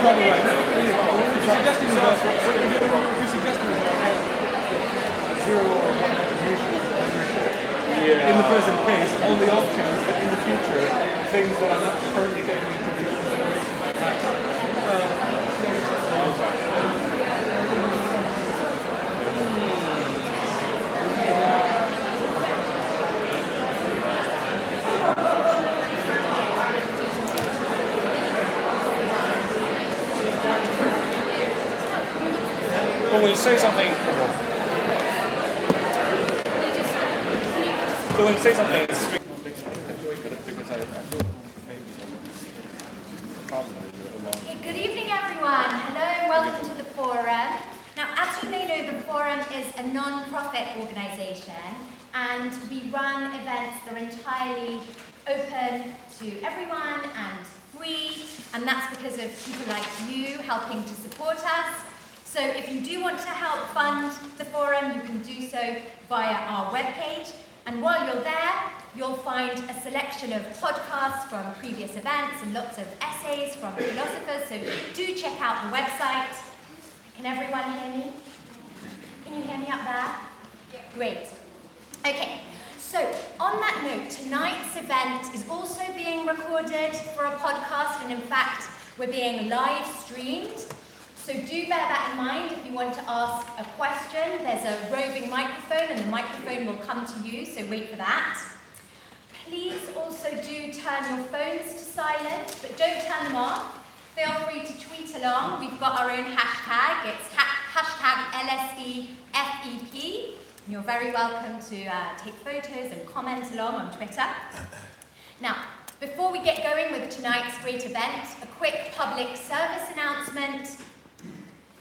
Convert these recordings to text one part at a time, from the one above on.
zero or one attribution in the present case, on the off chance that in the future, things that are not currently taking into consideration. When we say something, so when we say something, it's good evening, everyone. Hello and welcome to the forum. Now, as you may know, the forum is a non-profit organisation, and we run events that are entirely open to everyone and free, and that's because of people like you helping to support us. So if you do want to help fund the forum, you can do so via our webpage. And while you're there, you'll find a selection of podcasts from previous events and lots of essays from philosophers. So do check out the website. Can everyone hear me? Can you hear me up there? Yeah. Great. Okay. So on that note, tonight's event is also being recorded for a podcast, and in fact, we're being live streamed. So do bear that in mind if you want to ask a question. There's a roving microphone and the microphone will come to you, so wait for that. Please also do turn your phones to silent, but don't turn them off. Feel free to tweet along. We've got our own hashtag. It's hashtag LSEFEP. You're very welcome to take photos and comment along on Twitter. Now, before we get going with tonight's great event, a quick public service announcement.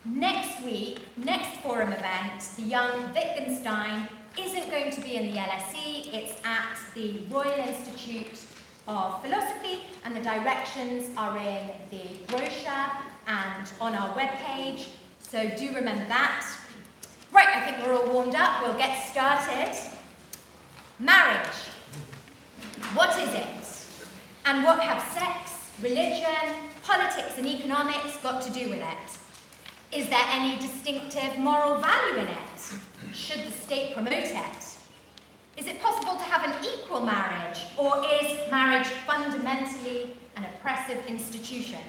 Next week, next forum event, the Young Wittgenstein isn't going to be in the LSE, it's at the Royal Institute of Philosophy, and the directions are in the brochure and on our webpage, so do remember that. Right, I think we're all warmed up, we'll get started. Marriage. What is it? And what have sex, religion, politics and economics got to do with it? Is there any distinctive moral value in it? Should the state promote it? Is it possible to have an equal marriage, or is marriage fundamentally an oppressive institution?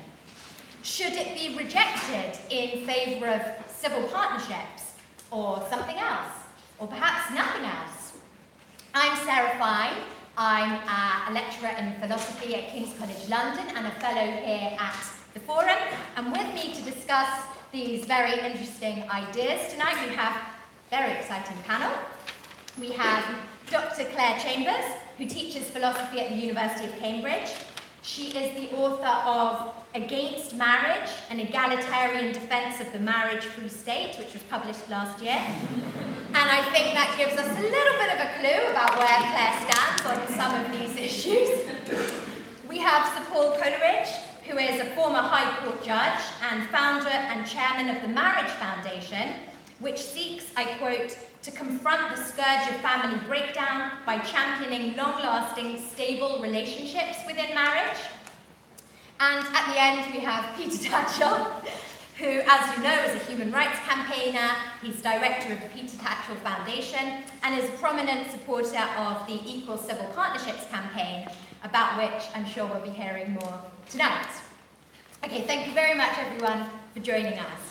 Should it be rejected in favour of civil partnerships, or something else, or perhaps nothing else? I'm Sarah Fine. I'm a lecturer in philosophy at King's College London and a fellow here at the Forum, and with me to discuss these very interesting ideas tonight, we have a very exciting panel. We have Dr. Clare Chambers, who teaches philosophy at the University of Cambridge. She is the author of Against Marriage, an egalitarian defense of the marriage-free state, which was published last year. And I think that gives us a little bit of a clue about where Clare stands on some of these issues. We have Sir Paul Coleridge, who is a former High Court judge and founder and chairman of the Marriage Foundation, which seeks, I quote, to confront the scourge of family breakdown by championing long-lasting, stable relationships within marriage. And at the end, we have Peter Tatchell, who, as you know, is a human rights campaigner. He's director of the Peter Tatchell Foundation and is a prominent supporter of the Equal Civil Partnerships campaign, about which I'm sure we'll be hearing more tonight. Okay, thank you very much, everyone, for joining us.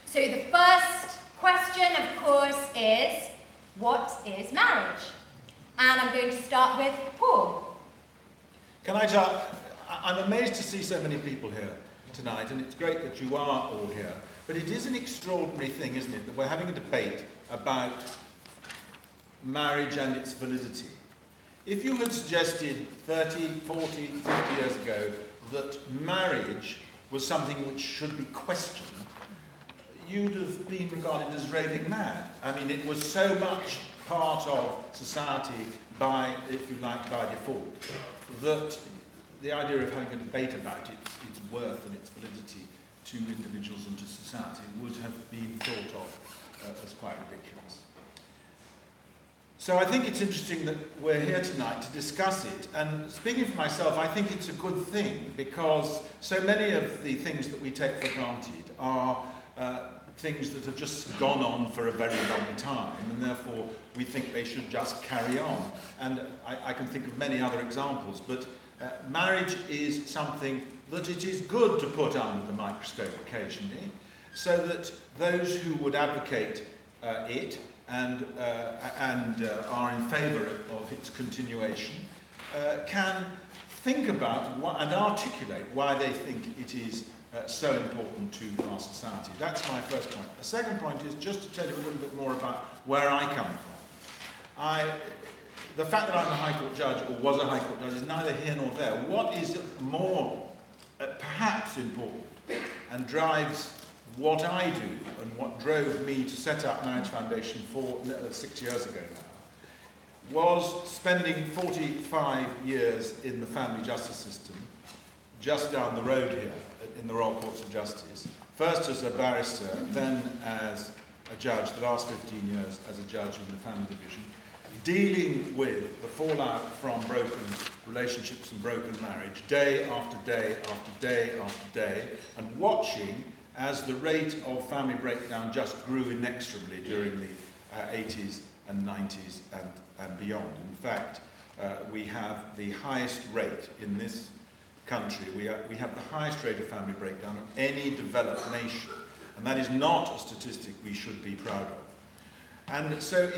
So the first question, of course, is, what is marriage? And I'm going to start with Paul. Can I start? I'm amazed to see so many people here tonight, and it's great that you are all here. But it is an extraordinary thing, isn't it, that we're having a debate about marriage and its validity. If you had suggested 30, 40, 50 years ago that marriage was something which should be questioned, you'd have been regarded as raving mad. I mean, it was so much part of society by, if you like, by default, that the idea of having a debate about its worth and its validity to individuals and to society would have been thought of as quite ridiculous. So I think it's interesting that we're here tonight to discuss it. And speaking for myself, I think it's a good thing because so many of the things that we take for granted are things that have just gone on for a very long time, and therefore we think they should just carry on. And I can think of many other examples, but marriage is something that it is good to put under the microscope occasionally, so that those who would advocate it and are in favour of its continuation can think about and articulate why they think it is so important to our society. That's my first point. The second point is just to tell you a little bit more about where I come from. The fact that I'm a High Court judge, or was a High Court judge, is neither here nor there. What is more perhaps important and drives what I do and what drove me to set up Marriage Foundation 6 years ago now was spending 45 years in the family justice system just down the road here in the Royal Courts of Justice, first as a barrister, then as a judge, the last 15 years as a judge in the family division, dealing with the fallout from broken relationships and broken marriage day after day after day after day, and watching as the rate of family breakdown just grew inexorably during the 80s and 90s and beyond. In fact, we have the highest rate in this country. We have the highest rate of family breakdown of any developed nation, and that is not a statistic we should be proud of. And so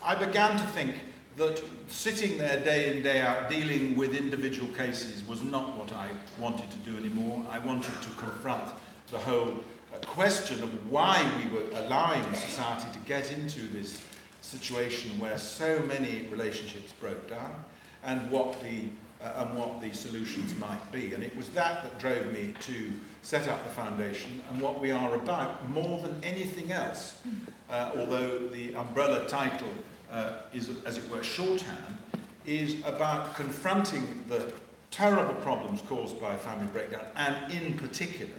I began to think that sitting there day in, day out, dealing with individual cases was not what I wanted to do anymore. I wanted to confront the whole question of why we were allowing society to get into this situation where so many relationships broke down, and what the solutions might be. And it was that drove me to set up the foundation, and what we are about more than anything else, although the umbrella title is, as it were, shorthand, is about confronting the terrible problems caused by family breakdown, and in particular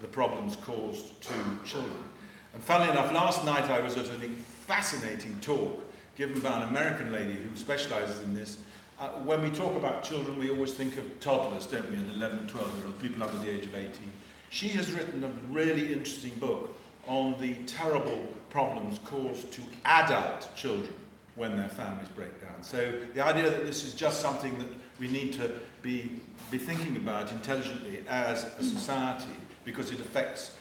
the problems caused to children. And funnily enough, last night I was at a fascinating talk given by an American lady who specialises in this. When we talk about children, we always think of toddlers, don't we, and 11, 12-year-old people under the age of 18. She has written a really interesting book on the terrible problems caused to adult children when their families break down. So the idea that this is just something that we need to be thinking about intelligently as a society, because it affects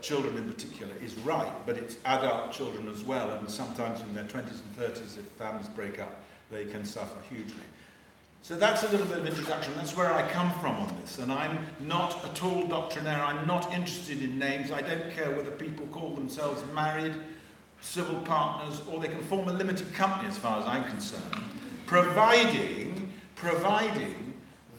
children in particular, is right, but it's adult children as well, and sometimes in their 20s and 30s, if families break up, they can suffer hugely. So that's a little bit of introduction. That's where I come from on this, and I'm not at all doctrinaire. I'm not interested in names. I don't care whether people call themselves married, civil partners, or they can form a limited company as far as I'm concerned, providing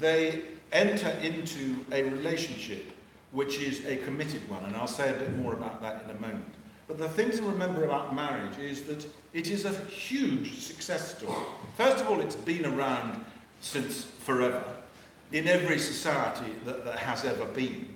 they enter into a relationship which is a committed one, and I'll say a bit more about that in a moment. But the thing to remember about marriage is that it is a huge success story. First of all, it's been around since forever, in every society that has ever been.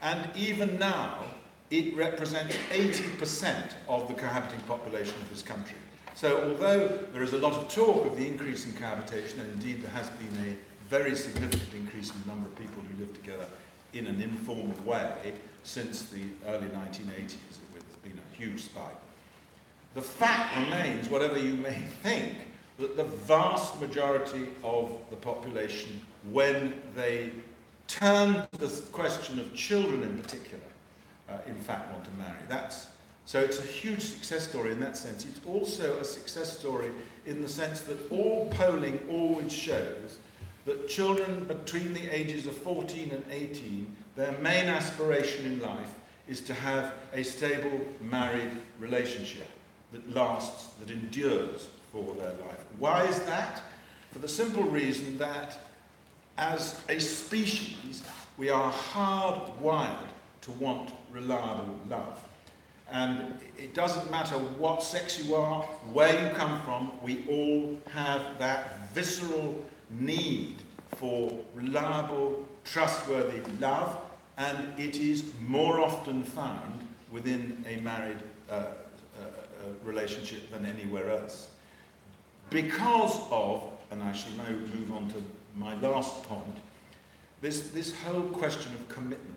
And even now, it represents 80% of the cohabiting population of this country. So although there is a lot of talk of the increase in cohabitation, and indeed there has been a very significant increase in the number of people who live together in an informal way since the early 1980s, there's been a huge spike. The fact remains, whatever you may think, that the vast majority of the population, when they turn to the question of children in particular, in fact want to marry. So it's a huge success story in that sense. It's also a success story in the sense that all polling always shows that children between the ages of 14 and 18, their main aspiration in life is to have a stable married relationship that lasts, that endures for their life. Why is that? For the simple reason that as a species, we are hardwired to want reliable love. And it doesn't matter what sex you are, where you come from, we all have that visceral need for reliable, trustworthy love, and it is more often found within a married relationship than anywhere else. because of, and I shall now move on to my last point, this whole question of commitment.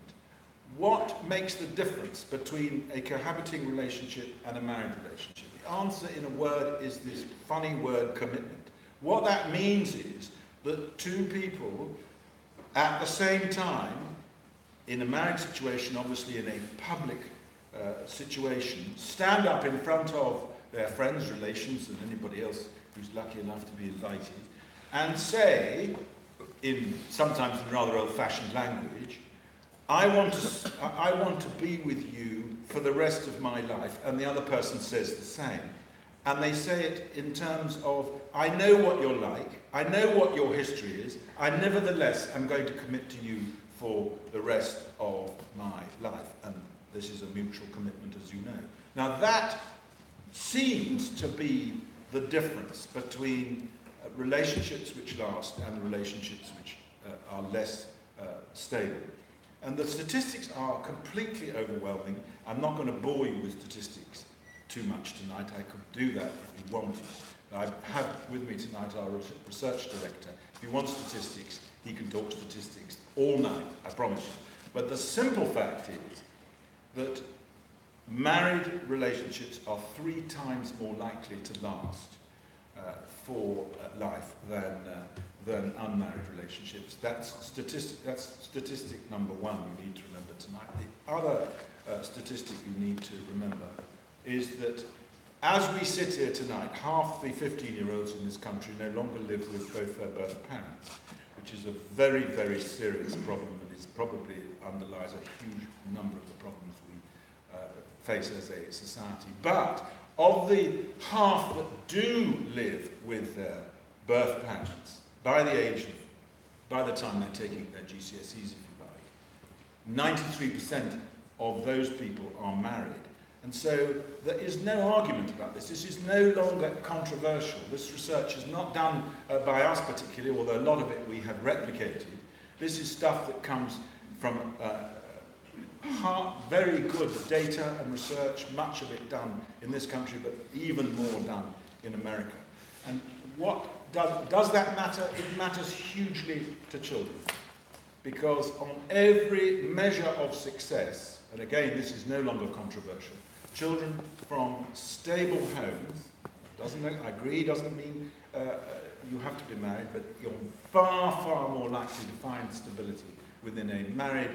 What makes the difference between a cohabiting relationship and a married relationship? The answer in a word is this funny word, commitment. What that means is that two people at the same time, in a marriage situation, obviously in a public situation, stand up in front of their friends, relations, and anybody else who's lucky enough to be invited, and say, sometimes in rather old-fashioned language, I want to be with you for the rest of my life, and the other person says the same. And they say it in terms of, I know what you're like, I know what your history is, I nevertheless am going to commit to you for the rest of my life. And this is a mutual commitment, as you know. Now that seems to be the difference between relationships which last and relationships which are less stable. And the statistics are completely overwhelming. I'm not going to bore you with statistics too much tonight. I could do that if you wanted. I have with me tonight our research director. If you want statistics, he can talk statistics all night, I promise you. But the simple fact is that married relationships are 3 times more likely to last for life than unmarried relationships. That's statistic number 1 you need to remember tonight. The other statistic you need to remember is that as we sit here tonight, half the 15-year-olds in this country no longer live with both their birth parents, which is a very, very serious problem and is probably underlies a huge number of the problems we face as a society. But of the half that do live with their birth parents, by the time they're taking their GCSEs, if you like, 93% of those people are married. And so there is no argument about this. This is no longer controversial. This research is not done by us particularly, although a lot of it we have replicated. This is stuff that comes from very good data and research, much of it done in this country, but even more done in America. And what does that matter? It matters hugely to children. Because on every measure of success, and again, this is no longer controversial, children from stable homes, doesn't mean you have to be married, but you're far, far more likely to find stability within a married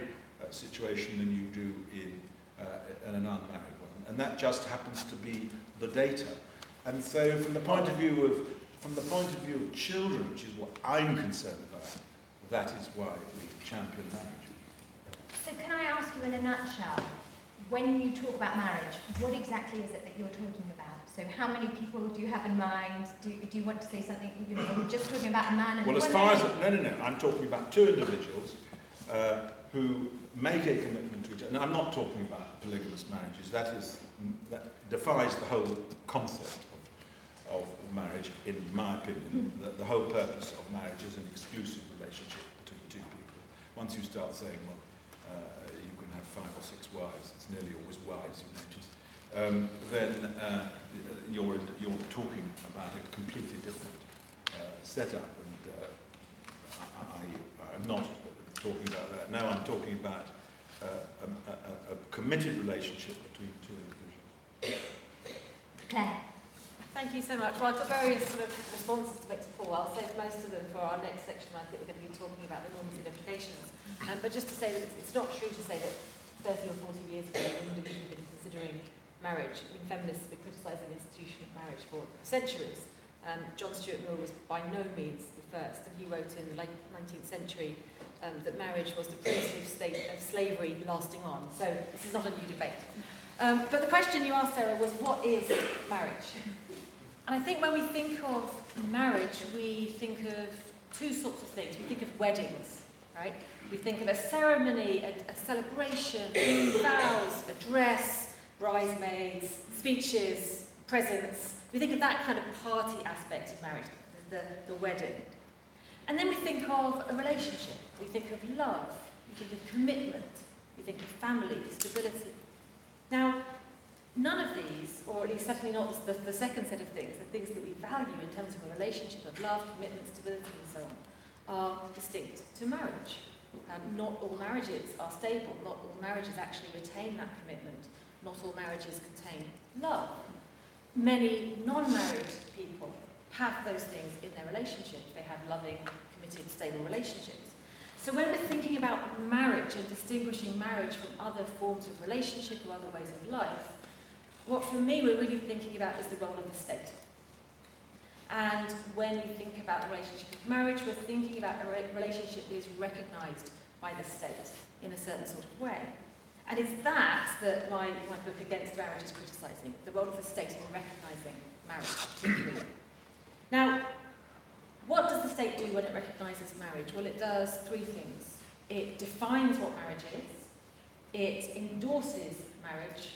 situation than you do in an unmarried one. And that just happens to be the data. And so from the point of view of children, which is what I'm concerned about, that is why we champion marriage. So can I ask you in a nutshell, when you talk about marriage, what exactly is it that you're talking about? So how many people do you have in mind? Do you want to say something, we're just talking about a man and a woman? Well, as far as, no, I'm talking about 2 individuals who make a commitment to each other. And I'm not talking about polygamous marriages. That defies the whole concept of marriage, in my opinion. The whole purpose of marriage is an exclusive relationship between 2 people. Once you start saying, well, you can have 5 or 6 wives, it's nearly always wives, you notice, then you're talking about a completely different setup. And I'm not talking about that. Now I'm talking about a committed relationship between 2 individuals. Claire. Thank you so much. Well, I've got various sort of responses to make to Paul. I'll save most of them for our next section. I think we're going to be talking about the norms and implications. But just to say that it's not true to say that 30 or 40 years ago women would have been considering marriage. I mean, feminists have been criticising the institution of marriage for centuries. John Stuart Mill was by no means the first, and he wrote in the late 19th century that marriage was the primitive state of slavery lasting on. So this is not a new debate. But the question you asked, Sarah, was what is marriage? And I think when we think of marriage, we think of 2 sorts of things. We think of weddings, right? We think of a ceremony, a celebration, vows, a dress, bridesmaids, speeches, presents. We think of that kind of party aspect of marriage, the wedding. And then we think of a relationship. We think of love. We think of commitment. We think of family, stability. Now, none of these, or at least certainly not the second set of things, the things that we value in terms of a relationship of love, commitment, stability, and so on, are distinct to marriage. Not all marriages are stable. Not all marriages actually retain that commitment. Not all marriages contain love. Many non-married people have those things in their relationship. They have loving, committed, stable relationships. So when we're thinking about marriage and distinguishing marriage from other forms of relationship or other ways of life, what for me we're really thinking about is the role of the state. And when you think about the relationship of marriage, we're thinking about a relationship that is recognised by the state in a certain sort of way. And it's that my book Against Marriage is criticising, the role of the state in recognising marriage particularly. Now, what does the state do when it recognises marriage? Well, it does three things. It defines what marriage is, it endorses marriage,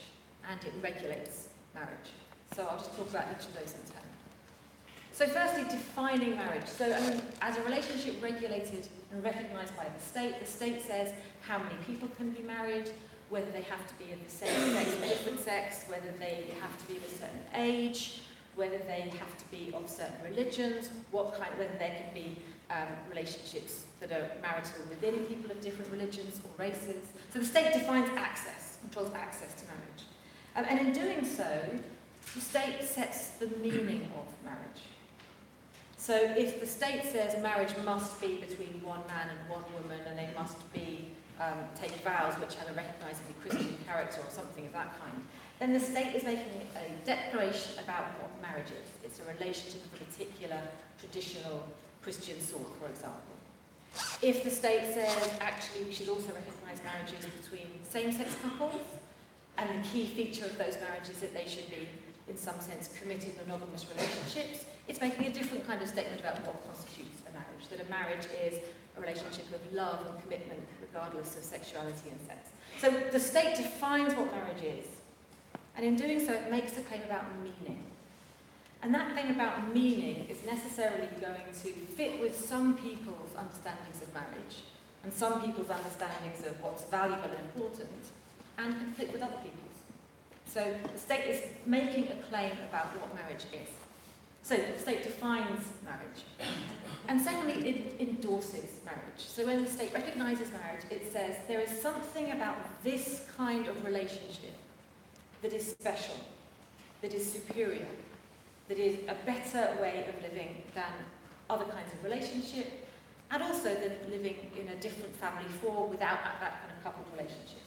and it regulates marriage. So I'll just talk about each of those in turn. So firstly, defining marriage. So as a relationship regulated and recognised by the state says how many people can be married, whether they have to be of the same sex or different sex, whether they have to be of a certain age, whether they have to be of certain religions, whether there can be relationships that are marital within people of different religions or races. So the state defines access, controls access to marriage. And in doing so, the state sets the meaning of marriage. So if the state says marriage must be between one man and one woman, and they must be take vows which have a recognisably Christian character or something of that kind, then the state is making a declaration about what marriage is. It's a relationship of a particular traditional Christian sort, for example. If the state says, actually, we should also recognise marriages between same-sex couples, and the key feature of those marriages is that they should be, in some sense, committed monogamous relationships, it's making a different kind of statement about what constitutes a marriage, that a marriage is a relationship of love and commitment regardless of sexuality and sex. So the state defines what marriage is, and in doing so it makes a claim about meaning. And that claim about meaning is necessarily going to fit with some people's understandings of marriage, and some people's understandings of what's valuable and important, and conflict with other people's. So the state is making a claim about what marriage is. So the state defines marriage. And secondly, it endorses marriage. So when the state recognises marriage, it says there is something about this kind of relationship that is special, that is superior, that is a better way of living than other kinds of relationship, and also than living in a different family form without that kind of coupled relationship.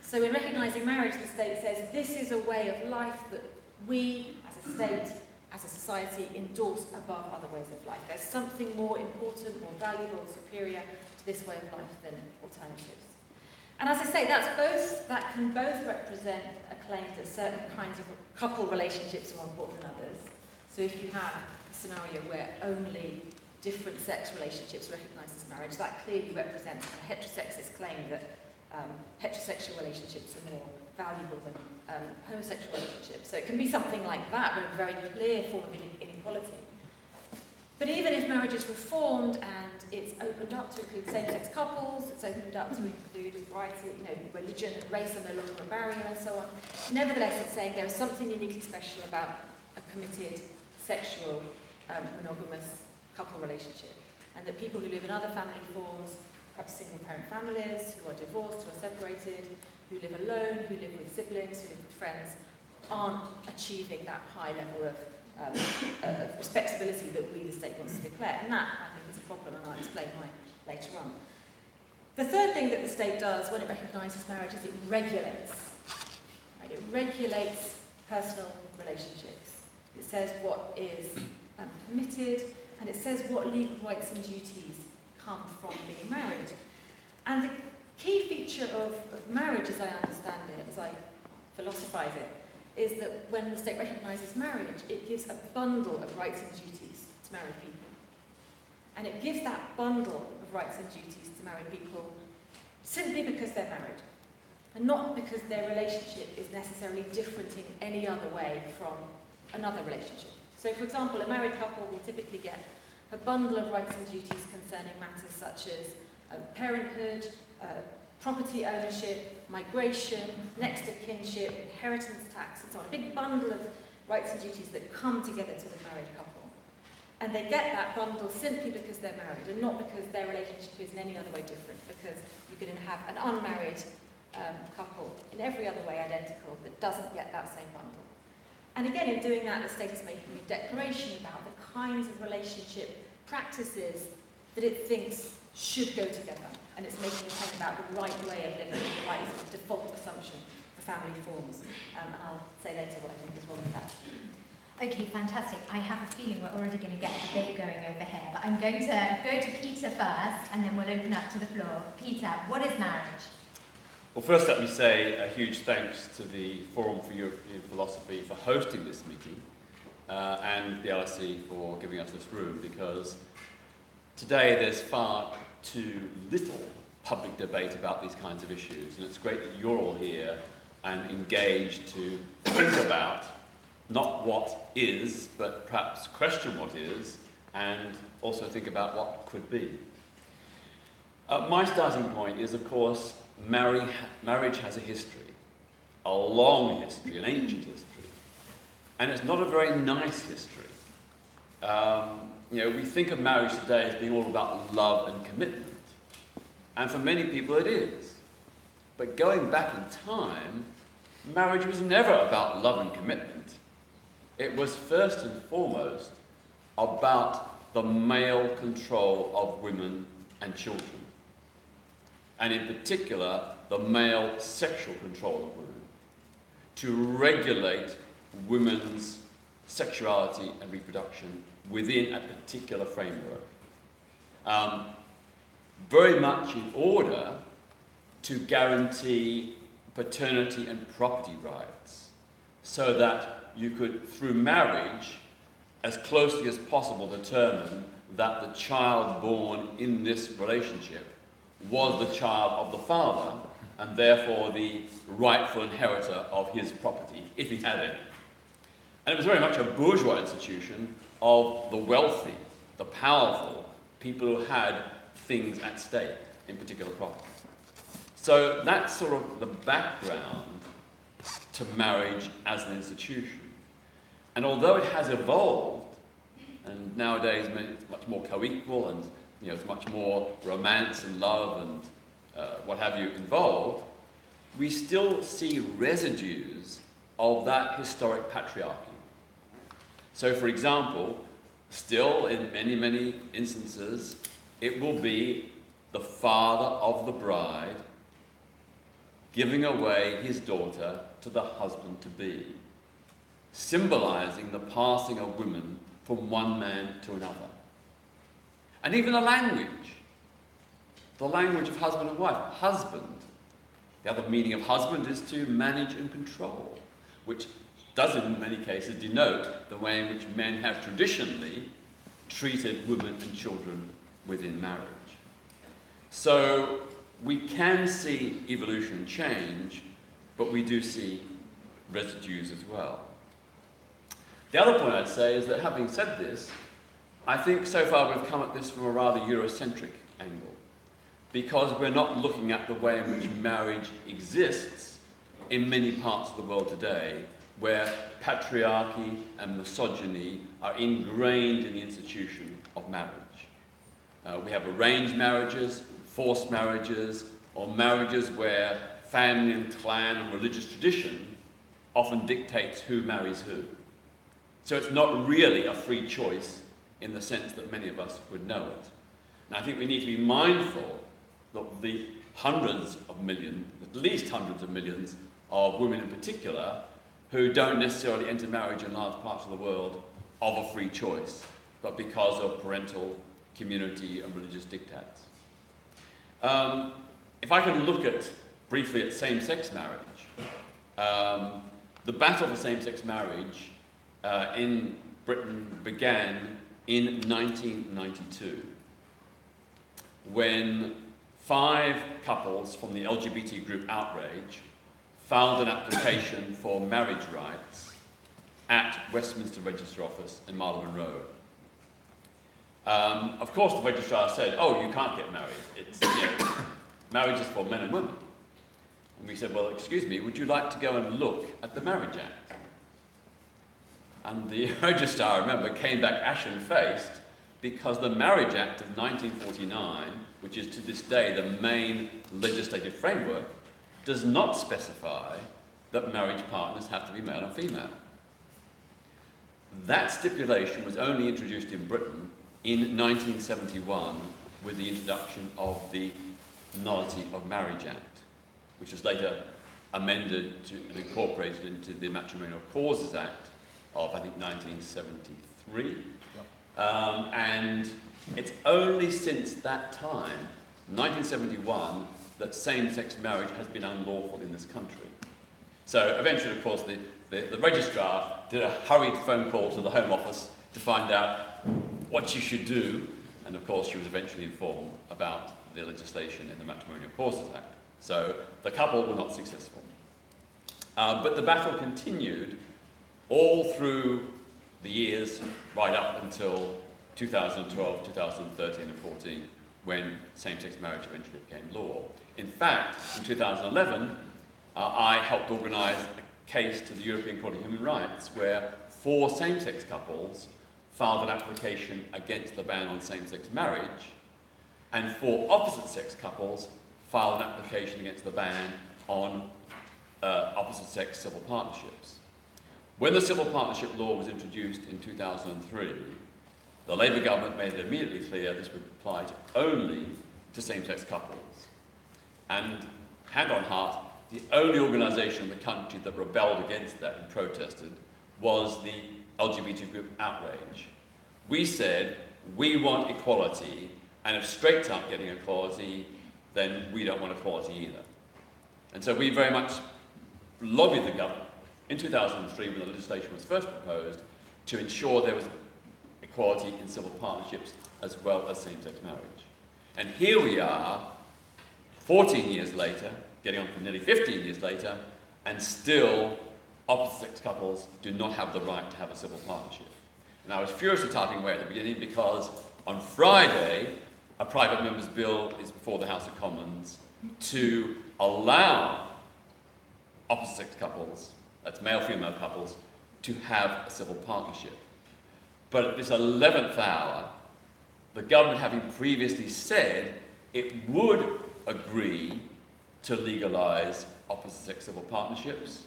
So in recognising marriage, the state says this is a way of life that we, as a state, as a society, endorse above other ways of life. There's something more important, more valuable, superior to this way of life than alternatives. And as I say, that can both represent a claim that certain kinds of couple relationships are more important than others. So if you have a scenario where only different sex relationships are recognised as marriage, that clearly represents a heterosexist claim that heterosexual relationships are more valuable than homosexual relationships. So it can be something like that, but a very clear form of inequality. But even if marriage is reformed and it's opened up to include same-sex couples, it's opened up to include a variety of, religion and race are no longer a barrier and so on, nevertheless it's saying there is something uniquely special about a committed, sexual, monogamous couple relationship, and that people who live in other family forms, perhaps single-parent families, who are divorced, who are separated, who live alone, who live with siblings, who live with friends, aren't achieving that high level of respectability that we, the state, wants to declare. And that, I think, is a problem, and I'll explain why later on. The third thing that the state does when it recognises marriage is it regulates. Right? It regulates personal relationships. It says what is permitted, and it says what legal rights and duties come from being married. And the key feature of marriage, as I understand it, as I philosophise it, is that when the state recognises marriage, it gives a bundle of rights and duties to married people. And it gives that bundle of rights and duties to married people simply because they're married, and not because their relationship is necessarily different in any other way from another relationship. So, for example, a married couple will typically get a bundle of rights and duties concerning matters such as parenthood, property ownership, migration, next of kinship, inheritance tax, and so on. A big bundle of rights and duties that come together to the married couple. And they get that bundle simply because they're married, and not because their relationship is in any other way different, because you can have an unmarried couple in every other way identical that doesn't get that same bundle. And again, in doing that, the state is making a declaration about the kinds of relationship practices that it thinks should go together. And it's making a claim about the right way of living, the right sort of default assumption for family forms. I'll say later what I think is wrong with that. Okay, fantastic. I have a feeling we're already going to get a debate going over here, but I'm going to go to Peter first, and then we'll open up to the floor. Peter, what is marriage? Well, first let me say a huge thanks to the Forum for European Philosophy for hosting this meeting, and the LSE for giving us this room, because today there's far too little public debate about these kinds of issues, and it's great that you're all here and engaged to think about not what is, but perhaps question what is, and also think about what could be. My starting point is, of course, marriage has a history, a long history, an ancient history, and it's not a very nice history. We think of marriage today as being all about love and commitment, and for many people it is. But going back in time, marriage was never about love and commitment. It was first and foremost about the male control of women and children, and in particular, the male sexual control of women, to regulate women's sexuality and reproduction within a particular framework. Very much in order to guarantee paternity and property rights, so that you could, through marriage, as closely as possible determine that the child born in this relationship was the child of the father, and therefore the rightful inheritor of his property, if he had any. And it was very much a bourgeois institution of the wealthy, the powerful, people who had things at stake, in particular property. So that's sort of the background to marriage as an institution. And although it has evolved, and nowadays it's much more co-equal, and it's much more romance and love and what have you involved, we still see residues of that historic patriarchy. So, for example, still in many, many instances, it will be the father of the bride giving away his daughter to the husband-to-be, symbolizing the passing of women from one man to another. And even the language of husband and wife. Husband, the other meaning of husband is to manage and control, which does in many cases denote the way in which men have traditionally treated women and children within marriage. So we can see evolution and change, but we do see residues as well. The other point I'd say is that, having said this, I think so far we've come at this from a rather Eurocentric angle, because we're not looking at the way in which marriage exists in many parts of the world today, where patriarchy and misogyny are ingrained in the institution of marriage. We have arranged marriages, forced marriages, or marriages where family and clan and religious tradition often dictates who marries who. So it's not really a free choice in the sense that many of us would know it. And I think we need to be mindful of the hundreds of millions, at least hundreds of millions of women in particular, who don't necessarily enter marriage in large parts of the world of a free choice, but because of parental, community and religious dictates. If I can look briefly at same-sex marriage, the battle for same-sex marriage in Britain began in 1992, when 5 couples from the LGBT group Outrage filed an application for marriage rights at Westminster Register Office in Marylebone Road. Of course, the registrar said, "Oh, you can't get married. It's marriage is for men and women. And we said, well, excuse me, would you like to go and look at the Marriage Act? And the registrar, I remember, came back ashen-faced because the Marriage Act of 1949, which is to this day the main legislative framework, does not specify that marriage partners have to be male and female. That stipulation was only introduced in Britain in 1971 with the introduction of the Nullity of Marriage Act, which was later amended and incorporated into the Matrimonial Causes Act of, I think, 1973. And it's only since that time, 1971, that same-sex marriage has been unlawful in this country. So eventually, of course, the registrar did a hurried phone call to the Home Office to find out what she should do, and of course she was eventually informed about the legislation in the Matrimonial Causes Act. So the couple were not successful. But the battle continued all through the years right up until 2012, 2013 and 14, when same-sex marriage eventually became law. In fact, in 2011, I helped organise a case to the European Court of Human Rights where 4 same-sex couples filed an application against the ban on same-sex marriage, and 4 opposite-sex couples filed an application against the ban on opposite-sex civil partnerships. When the civil partnership law was introduced in 2003, the Labour government made it immediately clear this would apply only to same-sex couples. And, hand on heart, the only organisation in the country that rebelled against that and protested was the LGBT group Outrage. We said, we want equality, and if straights aren't getting equality, then we don't want equality either. And so we very much lobbied the government in 2003, when the legislation was first proposed, to ensure there was equality in civil partnerships as well as same-sex marriage. And here we are, 14 years later, getting on for nearly 15 years later, and still opposite-sex couples do not have the right to have a civil partnership. And I was furiously typing away at the beginning because on Friday, a private member's bill is before the House of Commons to allow opposite-sex couples, that's male-female couples, to have a civil partnership. But at this 11th hour, the government, having previously said it would agree to legalise opposite-sex civil partnerships,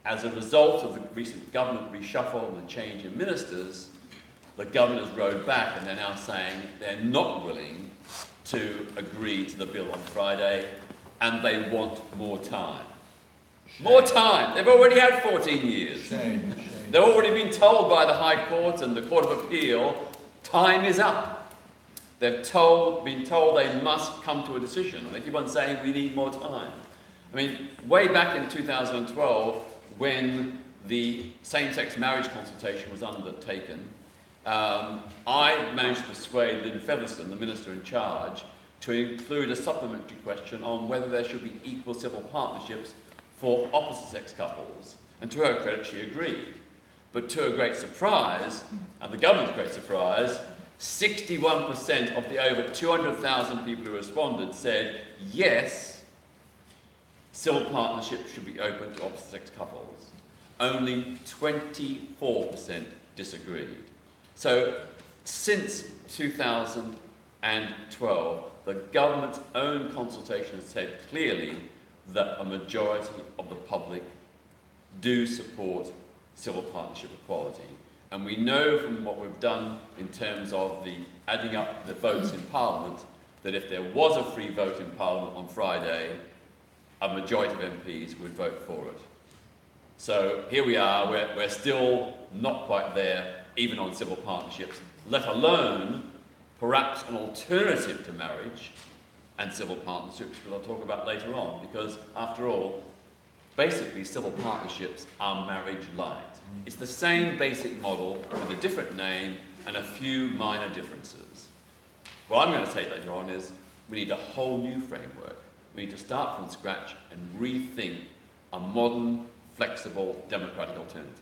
as a result of the recent government reshuffle and the change in ministers, the government has rowed back and they're now saying they're not willing to agree to the bill on Friday, and they want more time. More time! They've already had 14 years. Shame. They've already been told by the High Court and the Court of Appeal, time is up. They've been told they must come to a decision, and they keep on saying we need more time. I mean, way back in 2012, when the same-sex marriage consultation was undertaken, I managed to persuade Lynn Featherstone, the minister in charge, to include a supplementary question on whether there should be equal civil partnerships for opposite-sex couples. And to her credit, she agreed. But to her great surprise, and the government's great surprise, 61% of the over 200,000 people who responded said, yes, civil partnerships should be open to opposite-sex couples. Only 24% disagreed. So, since 2012, the government's own consultation has said clearly that a majority of the public do support civil partnership equality. And we know from what we've done in terms of the adding up the votes in Parliament, that if there was a free vote in Parliament on Friday, a majority of MPs would vote for it. So here we are, we're still not quite there, even on civil partnerships, let alone perhaps an alternative to marriage and civil partnerships, which I'll talk about later on, because after all, basically civil partnerships are marriage light. It's the same basic model with a different name and a few minor differences. What I'm going to say later on is we need a whole new framework. We need to start from scratch and rethink a modern, flexible, democratic alternative.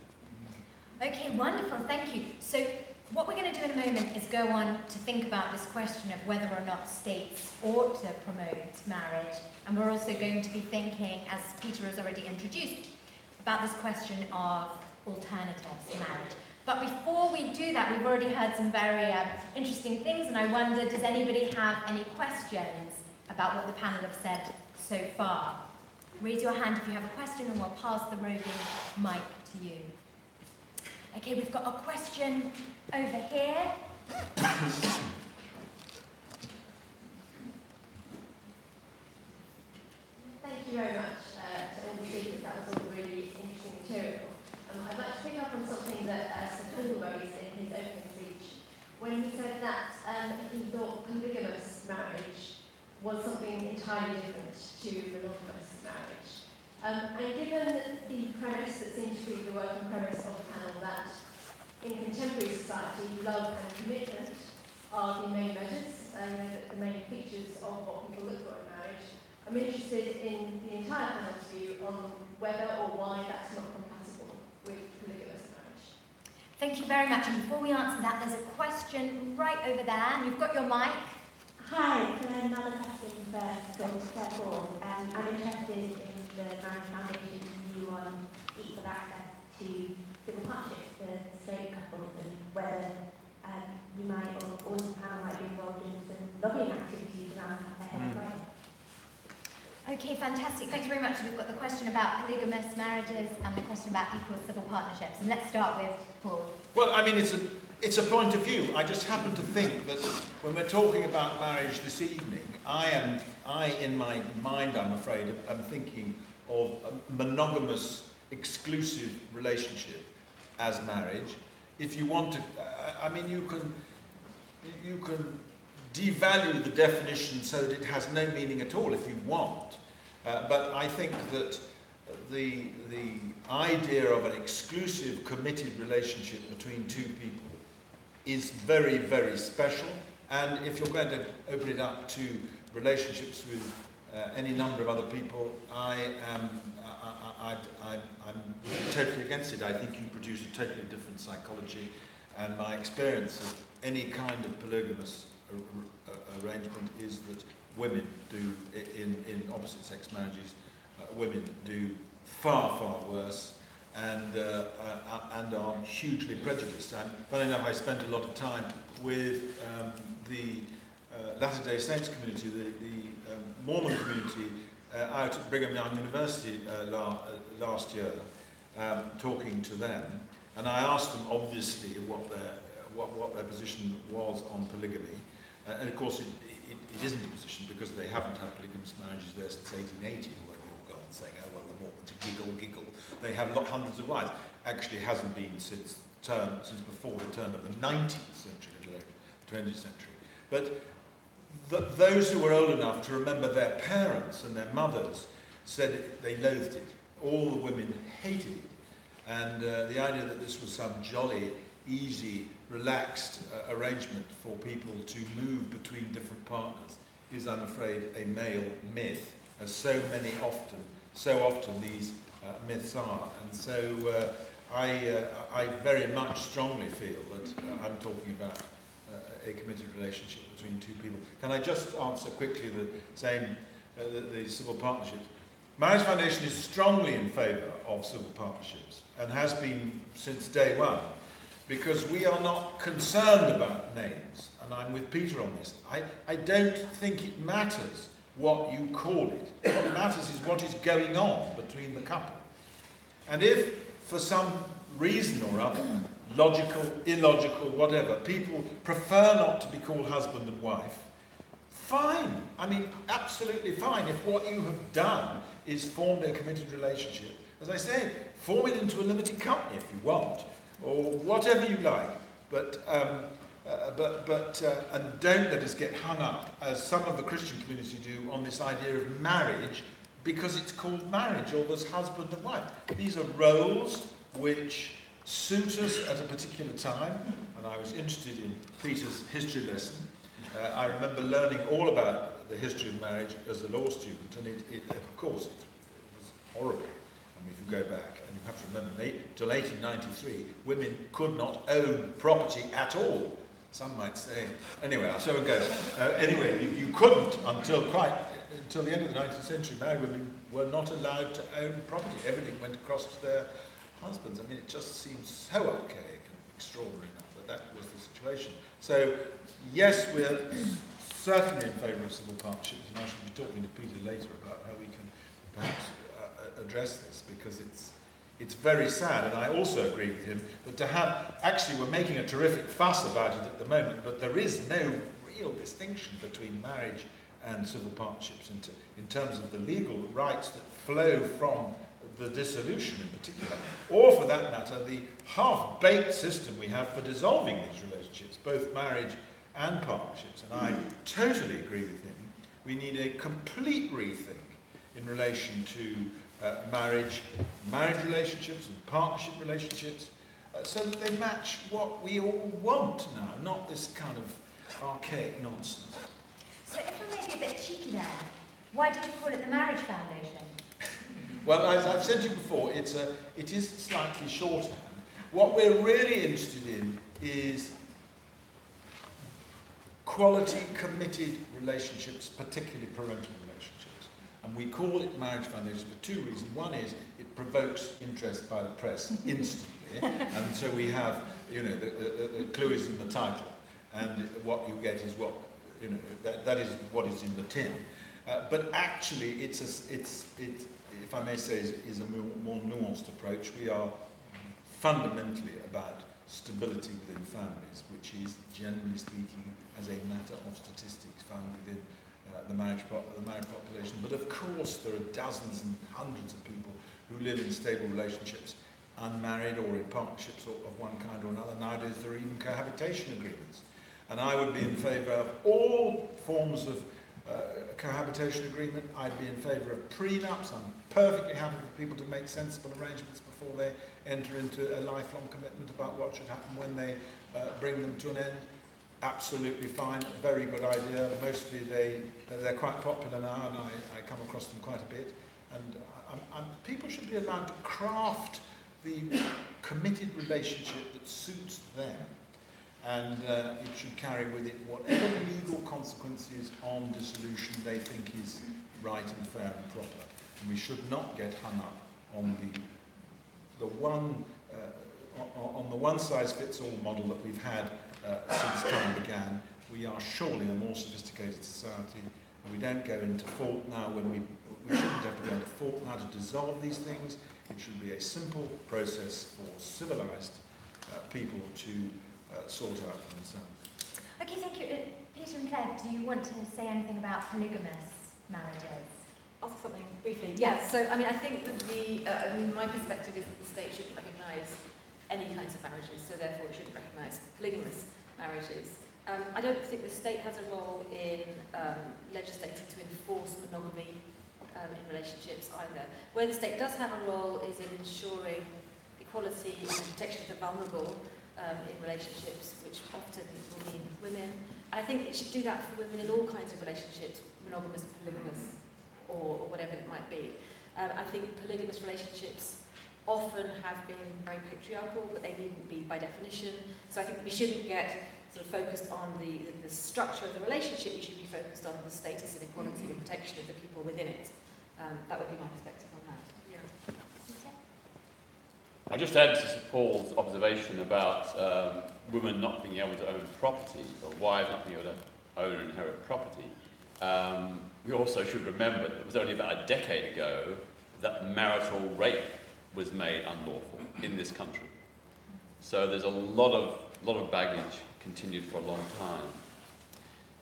Okay, wonderful, thank you. So what we're going to do in a moment is go on to think about this question of whether or not states ought to promote marriage. And we're also going to be thinking, as Peter has already introduced, about this question of alternatives to marriage. But before we do that, we've already heard some very interesting things, and I wonder, does anybody have any questions about what the panel have said so far? Raise your hand if you have a question, and we'll pass the roving mic to you. Okay, we've got a question over here. Thank you very much to all the speakers. That was all really interesting material. I'd like to pick up on something that Sir Phil raised in his opening speech, when he said that he thought polygamous marriage was something entirely different to monogamous marriage. And given the premise that seems to be the working premise of the panel, that in contemporary society, love and commitment are the main measures, the main features of what people look for in marriage, I'm interested in the entire panel's view on whether or why that's not compatible with polygamous marriage. Thank you very much. And before we answer that, there's a question right over there. And you've got your mic. Hi, another question for Tatchell. I'm interested in the Marriage Foundation's view on equal access to civil partnerships for straight couples, and whether you might, or the panel might be involved in some lobbying activities around ahead of time. Okay, fantastic. Thank you very much. We've got the question about polygamous marriages and the question about equal civil partnerships. And let's start with Paul. Well, I mean, it's a point of view. I just happen to think that when we're talking about marriage this evening, I in my mind, I'm afraid, am thinking of a monogamous, exclusive relationship as marriage. If you want to, I mean, you can devalue the definition so that it has no meaning at all if you want. But I think that the idea of an exclusive, committed relationship between two people is very, very special. And if you're going to open it up to relationships with any number of other people, I'm totally against it. I think you produce a totally different psychology, and my experience of any kind of polygamous arrangement is that women do, in opposite-sex marriages, women do far, far worse and are hugely prejudiced. And funny enough, I spent a lot of time with the Latter-day Saints community, the Mormon community out at Brigham Young University last year, talking to them. And I asked them, obviously, what their position was on polygamy. And of course, it isn't a position because they haven't had polygamous marriages there since 1880, where we all go on saying, oh, well, the Mormons giggle. They have hundreds of wives. Actually, it hasn't been since before the turn of the 19th century, let alone the 20th century. But those who were old enough to remember their parents and their mothers said they loathed it. All the women hated it. And the idea that this was some jolly, easy, relaxed arrangement for people to move between different partners is, I'm afraid, a male myth, as so often these myths are. And so I very much strongly feel that I'm talking about a committed relationship between two people. Can I just answer quickly the civil partnerships? Marriage Foundation is strongly in favour of civil partnerships and has been since day one, because we are not concerned about names, and I'm with Peter on this. I don't think it matters what you call it. What matters is what is going on between the couple. And if, for some reason or other, logical, illogical, whatever, people prefer not to be called husband and wife, fine. I mean, absolutely fine. If what you have done is formed a committed relationship, as I say, form it into a limited company if you want, or whatever you like, but and don't let us get hung up, as some of the Christian community do, on this idea of marriage because it's called marriage, or there's husband and wife. These are roles which suit us at a particular time, and I was interested in Peter's history lesson. I remember learning all about the history of marriage as a law student, and of course, it was horrible. And if you go back, and you have to remember, till 1893, women could not own property at all. Some might say, anyway, so it goes. Anyway, you couldn't until the end of the 19th century. Married women were not allowed to own property. Everything went across to their husbands. I mean, it just seems so archaic and extraordinary enough that that was the situation. So, yes, we're certainly in favour of civil partnerships, and I shall be talking to Peter later about how we can perhaps address this, because it's very sad, and I also agree with him that to have, actually we're making a terrific fuss about it at the moment, but there is no real distinction between marriage and civil partnerships in terms of the legal rights that flow from the dissolution in particular, or for that matter, the half-baked system we have for dissolving these relationships, both marriage and partnerships. And I totally agree with him. We need a complete rethink in relation to marriage relationships and partnership relationships, so that they match what we all want now, not this kind of archaic nonsense. So if I may be a bit cheeky then, why did you call it the Marriage Foundation? Well, as I've said to you before, it is slightly shorthand. What we're really interested in is quality, committed relationships, particularly parental relationships. And we call it Marriage Foundation for two reasons. One is it provokes interest by the press instantly, and so we have, the clue is in the title, and what you get is what, that is what is in the tin. But actually, it, if I may say, is a more nuanced approach. We are fundamentally about stability within families, which is, generally speaking, as a matter of statistics found within the marriage population. But of course, there are dozens and hundreds of people who live in stable relationships, unmarried or in partnerships of one kind or another. Nowadays, there are even cohabitation agreements. And I would be in favour of all forms of cohabitation agreement. I'd be in favour of prenups. I'm perfectly happy for people to make sensible arrangements before they enter into a lifelong commitment about what should happen when they bring them to an end. Absolutely fine, very good idea. Mostly they're quite popular now, and I come across them quite a bit. And people should be allowed to craft the committed relationship that suits them. And it should carry with it whatever legal consequences on dissolution they think is right and fair and proper. And we should not get hung up on the one-size-fits-all model that we've had since time began. We are surely a more sophisticated society, and we don't go into fault now when we shouldn't have to go into fault now to dissolve these things. It should be a simple process for civilized people to sort out for themselves. Okay, thank you. Peter and Claire, do you want to say anything about polygamous marriages? I'll say something briefly. Yeah, so I think that my perspective is that the state shouldn't recognise any kinds of marriages, so therefore it shouldn't recognise polygamous marriages. I don't think the state has a role in legislating to enforce monogamy in relationships either. Where the state does have a role is in ensuring equality and protection of the vulnerable in relationships, which often will mean women. And I think it should do that for women in all kinds of relationships, monogamous, polygamous, or whatever it might be. I think polygamous relationships often have been very patriarchal, but they needn't be by definition. So I think we shouldn't get sort of focused on the structure of the relationship. We should be focused on the status and equality and protection of the people within it. That would be my perspective on that. Yeah. I just add to Paul's observation about women not being able to own property, or wives not being able to own and inherit property. We also should remember that it was only about a decade ago that marital rape was made unlawful in this country. So there's a lot of baggage continued for a long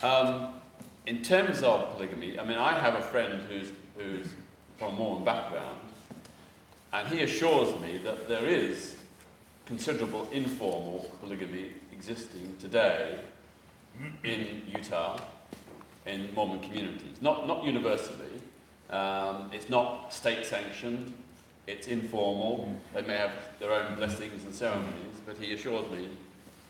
time. In terms of polygamy, I have a friend who's from a Mormon background, and he assures me that there is considerable informal polygamy existing today in Utah, in Mormon communities. Not universally. It's not state-sanctioned. It's informal. They may have their own blessings and ceremonies, but he assures me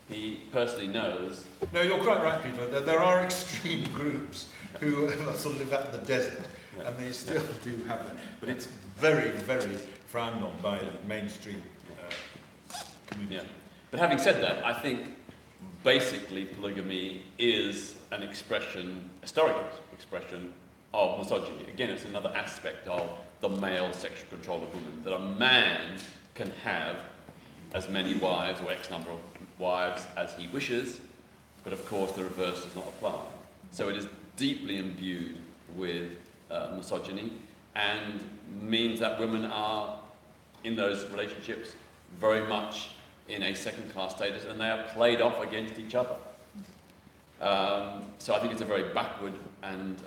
he personally knows. No, you're quite right, Peter. There are extreme groups who sort of live out in the desert, and they still do have that. But it's very, very frowned on by the mainstream community. Yeah. But having said that, I think basically polygamy is an expression, a historic expression of misogyny. Again, it's another aspect of the male sexual control of women, that a man can have as many wives or X number of wives as he wishes, but of course the reverse does not apply. So it is deeply imbued with misogyny, and means that women are, in those relationships, very much in a second-class status, and they are played off against each other. So I think it's a very backward and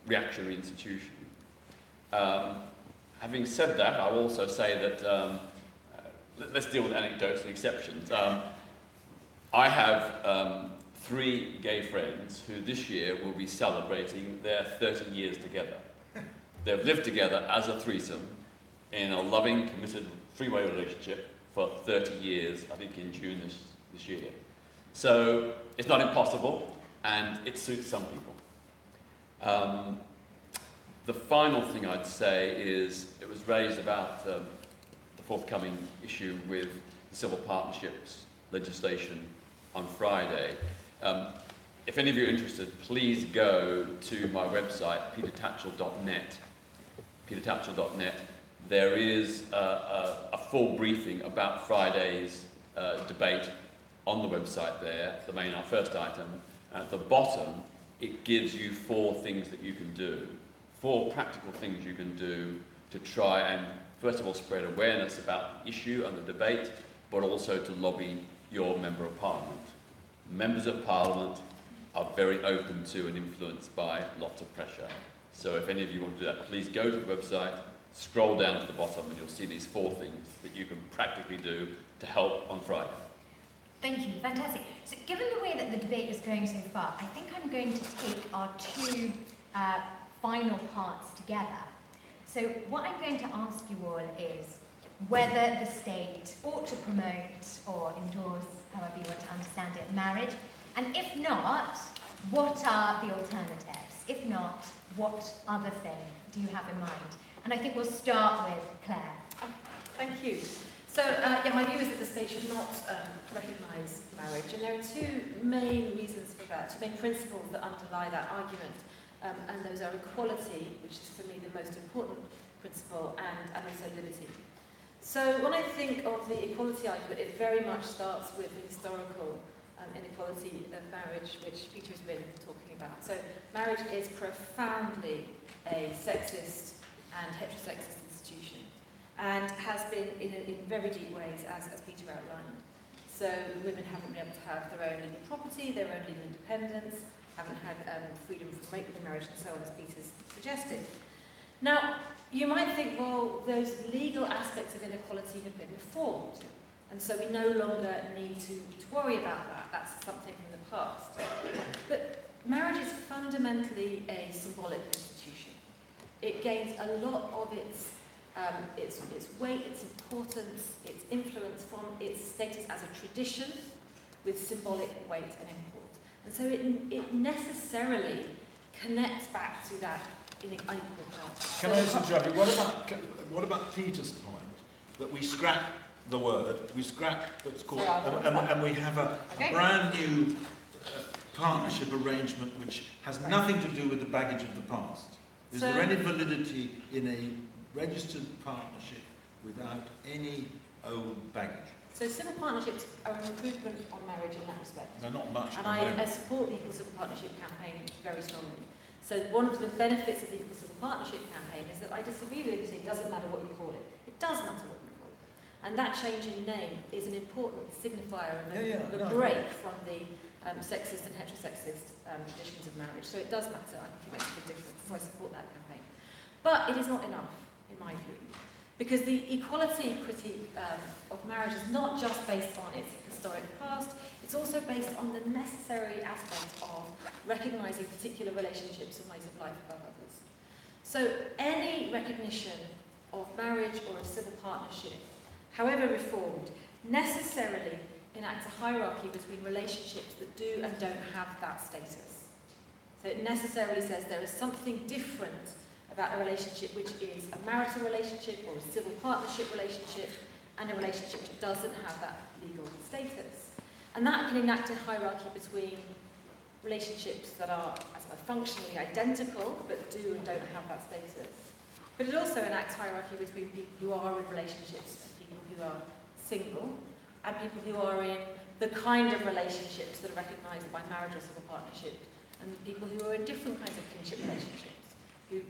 reactionary institution. Having said that, I will also say that, let's deal with anecdotes and exceptions. I have 3 gay friends who this year will be celebrating their 30 years together. They've lived together as a threesome in a loving, committed, three-way relationship for 30 years, I think in June this year. So it's not impossible, and it suits some people. The final thing I'd say is, it was raised about the forthcoming issue with the civil partnerships legislation on Friday. If any of you are interested, please go to my website, petertatchell.net. petertatchell.net. There is a full briefing about Friday's debate on the website there, the main, our first item. At the bottom, it gives you 4 things that you can do, 4 practical things you can do to try and, first of all, spread awareness about the issue and the debate, but also to lobby your Member of Parliament. Members of Parliament are very open to and influenced by lots of pressure. So if any of you want to do that, please go to the website, scroll down to the bottom, and you'll see these 4 things that you can practically do to help on Friday. Thank you, fantastic. So given the way that the debate is going so far, I think I'm going to take our 2 final parts together. So what I'm going to ask you all is whether the state ought to promote or endorse, however you want to understand it, marriage, and if not, what are the alternatives? If not, what other thing do you have in mind? And I think we'll start with Clare. Thank you. So, my view is that the state should not recognise marriage, and there are 2 main reasons for that, 2 main principles that underlie that argument, and those are equality, which is for me the most important principle, and also liberty. So when I think of the equality argument, it very much starts with the historical inequality of marriage, which Peter has been talking about. So marriage is profoundly a sexist and heterosexist institution, and has been in very deep ways, as Peter outlined. So women haven't been able to have their own legal property, their own legal independence, haven't had freedom from rape within marriage, and so on, as Peter's suggested. Now, you might think, well, those legal aspects of inequality have been reformed, and so we no longer need to worry about that. That's something from the past. But marriage is fundamentally a symbolic institution. It gains a lot of its weight, its importance, its influence from its status as a tradition with symbolic weight and import. And so it necessarily connects back to that unequal part. Can I just interrupt you? What about Peter's point that we scrap the word, we scrap what's called, and we have a brand new partnership arrangement which has nothing to do with the baggage of the past? Is there any validity in a registered partnership without any old baggage? So civil partnerships are an improvement on marriage in that respect. They're not much. And I support the Equal Civil Partnership campaign very strongly. So one of the benefits of the Equal Civil Partnership campaign is that I disagree with it. It doesn't matter what you call it. It does matter what you call it. And that change in name is an important signifier and a break from the sexist and heterosexist traditions of marriage. So it does matter. I think it makes a big difference. So I support that campaign. But it is not enough, in my view. Because the equality critique of marriage is not just based on its historic past, it's also based on the necessary aspect of recognising particular relationships and ways of life above others. So any recognition of marriage or a civil partnership, however reformed, necessarily enacts a hierarchy between relationships that do and don't have that status. So it necessarily says there is something different about a relationship which is a marital relationship or a civil partnership relationship and a relationship that doesn't have that legal status. And that can enact a hierarchy between relationships that are functionally identical but do and don't have that status. But it also enacts hierarchy between people who are in relationships and people who are single, and people who are in the kind of relationships that are recognised by marriage or civil partnership, and people who are in different kinds of kinship relationships, who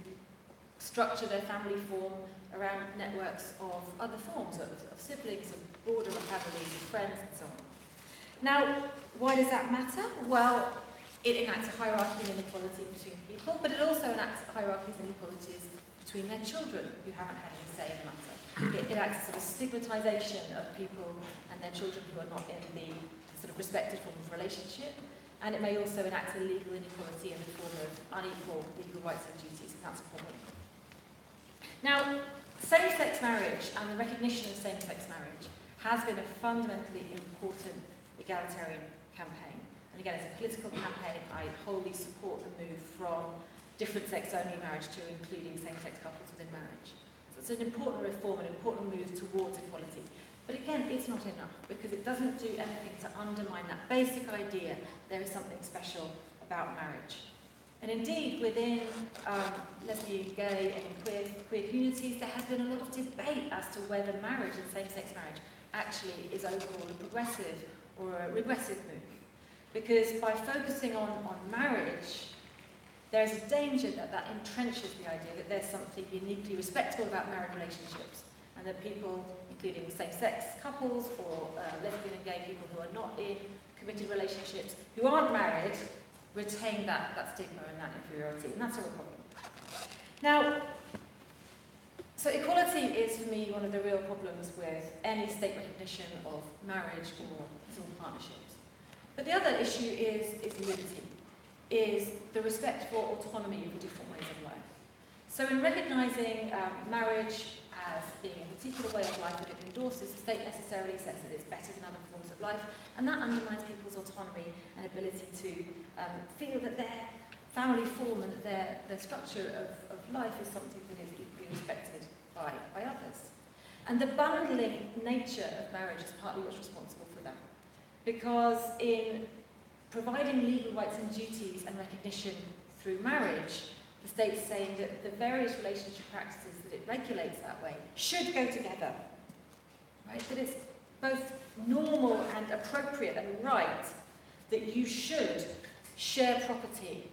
structure their family form around networks of other forms, of siblings, of broader families, of friends, and so on. Now, why does that matter? Well, it enacts a hierarchy of inequality between people, but it also enacts hierarchies and inequalities between their children who haven't had any say in the matter. It enacts a sort of stigmatisation of people and their children who are not in the sort of respected form of relationship, and it may also enact a legal inequality in the form of unequal legal rights and duties, and that's a problem. Now, same-sex marriage and the recognition of same-sex marriage has been a fundamentally important egalitarian campaign. And again, as a political campaign, I wholly support the move from different sex-only marriage to including same-sex couples within marriage. So it's an important reform, an important move towards equality. But again, it's not enough, because it doesn't do anything to undermine that basic idea there is something special about marriage. And indeed, within lesbian, gay and queer communities, there has been a lot of debate as to whether marriage and same-sex marriage actually is overall a progressive or a regressive move. Because by focusing on marriage, there is a danger that entrenches the idea that there's something uniquely respectable about married relationships, and that people, including same-sex couples or lesbian and gay people who are not in committed relationships, who aren't married, retain that stigma and that inferiority, and that's a real problem. Now, so equality is for me one of the real problems with any state recognition of marriage or civil partnerships. But the other issue is liberty, is the respect for autonomy of different ways of life. So in recognising marriage as being a particular way of life that it endorses, the state necessarily says that it's better than other forms of life, and that undermines people's autonomy and ability to feel that their family form and their structure of life is something that is equally respected by others. And the bundling nature of marriage is partly what's responsible for that. Because in providing legal rights and duties and recognition through marriage, the state's saying that the various relationship practices that it regulates that way should go together, right? That it's both normal and appropriate and right that you should share property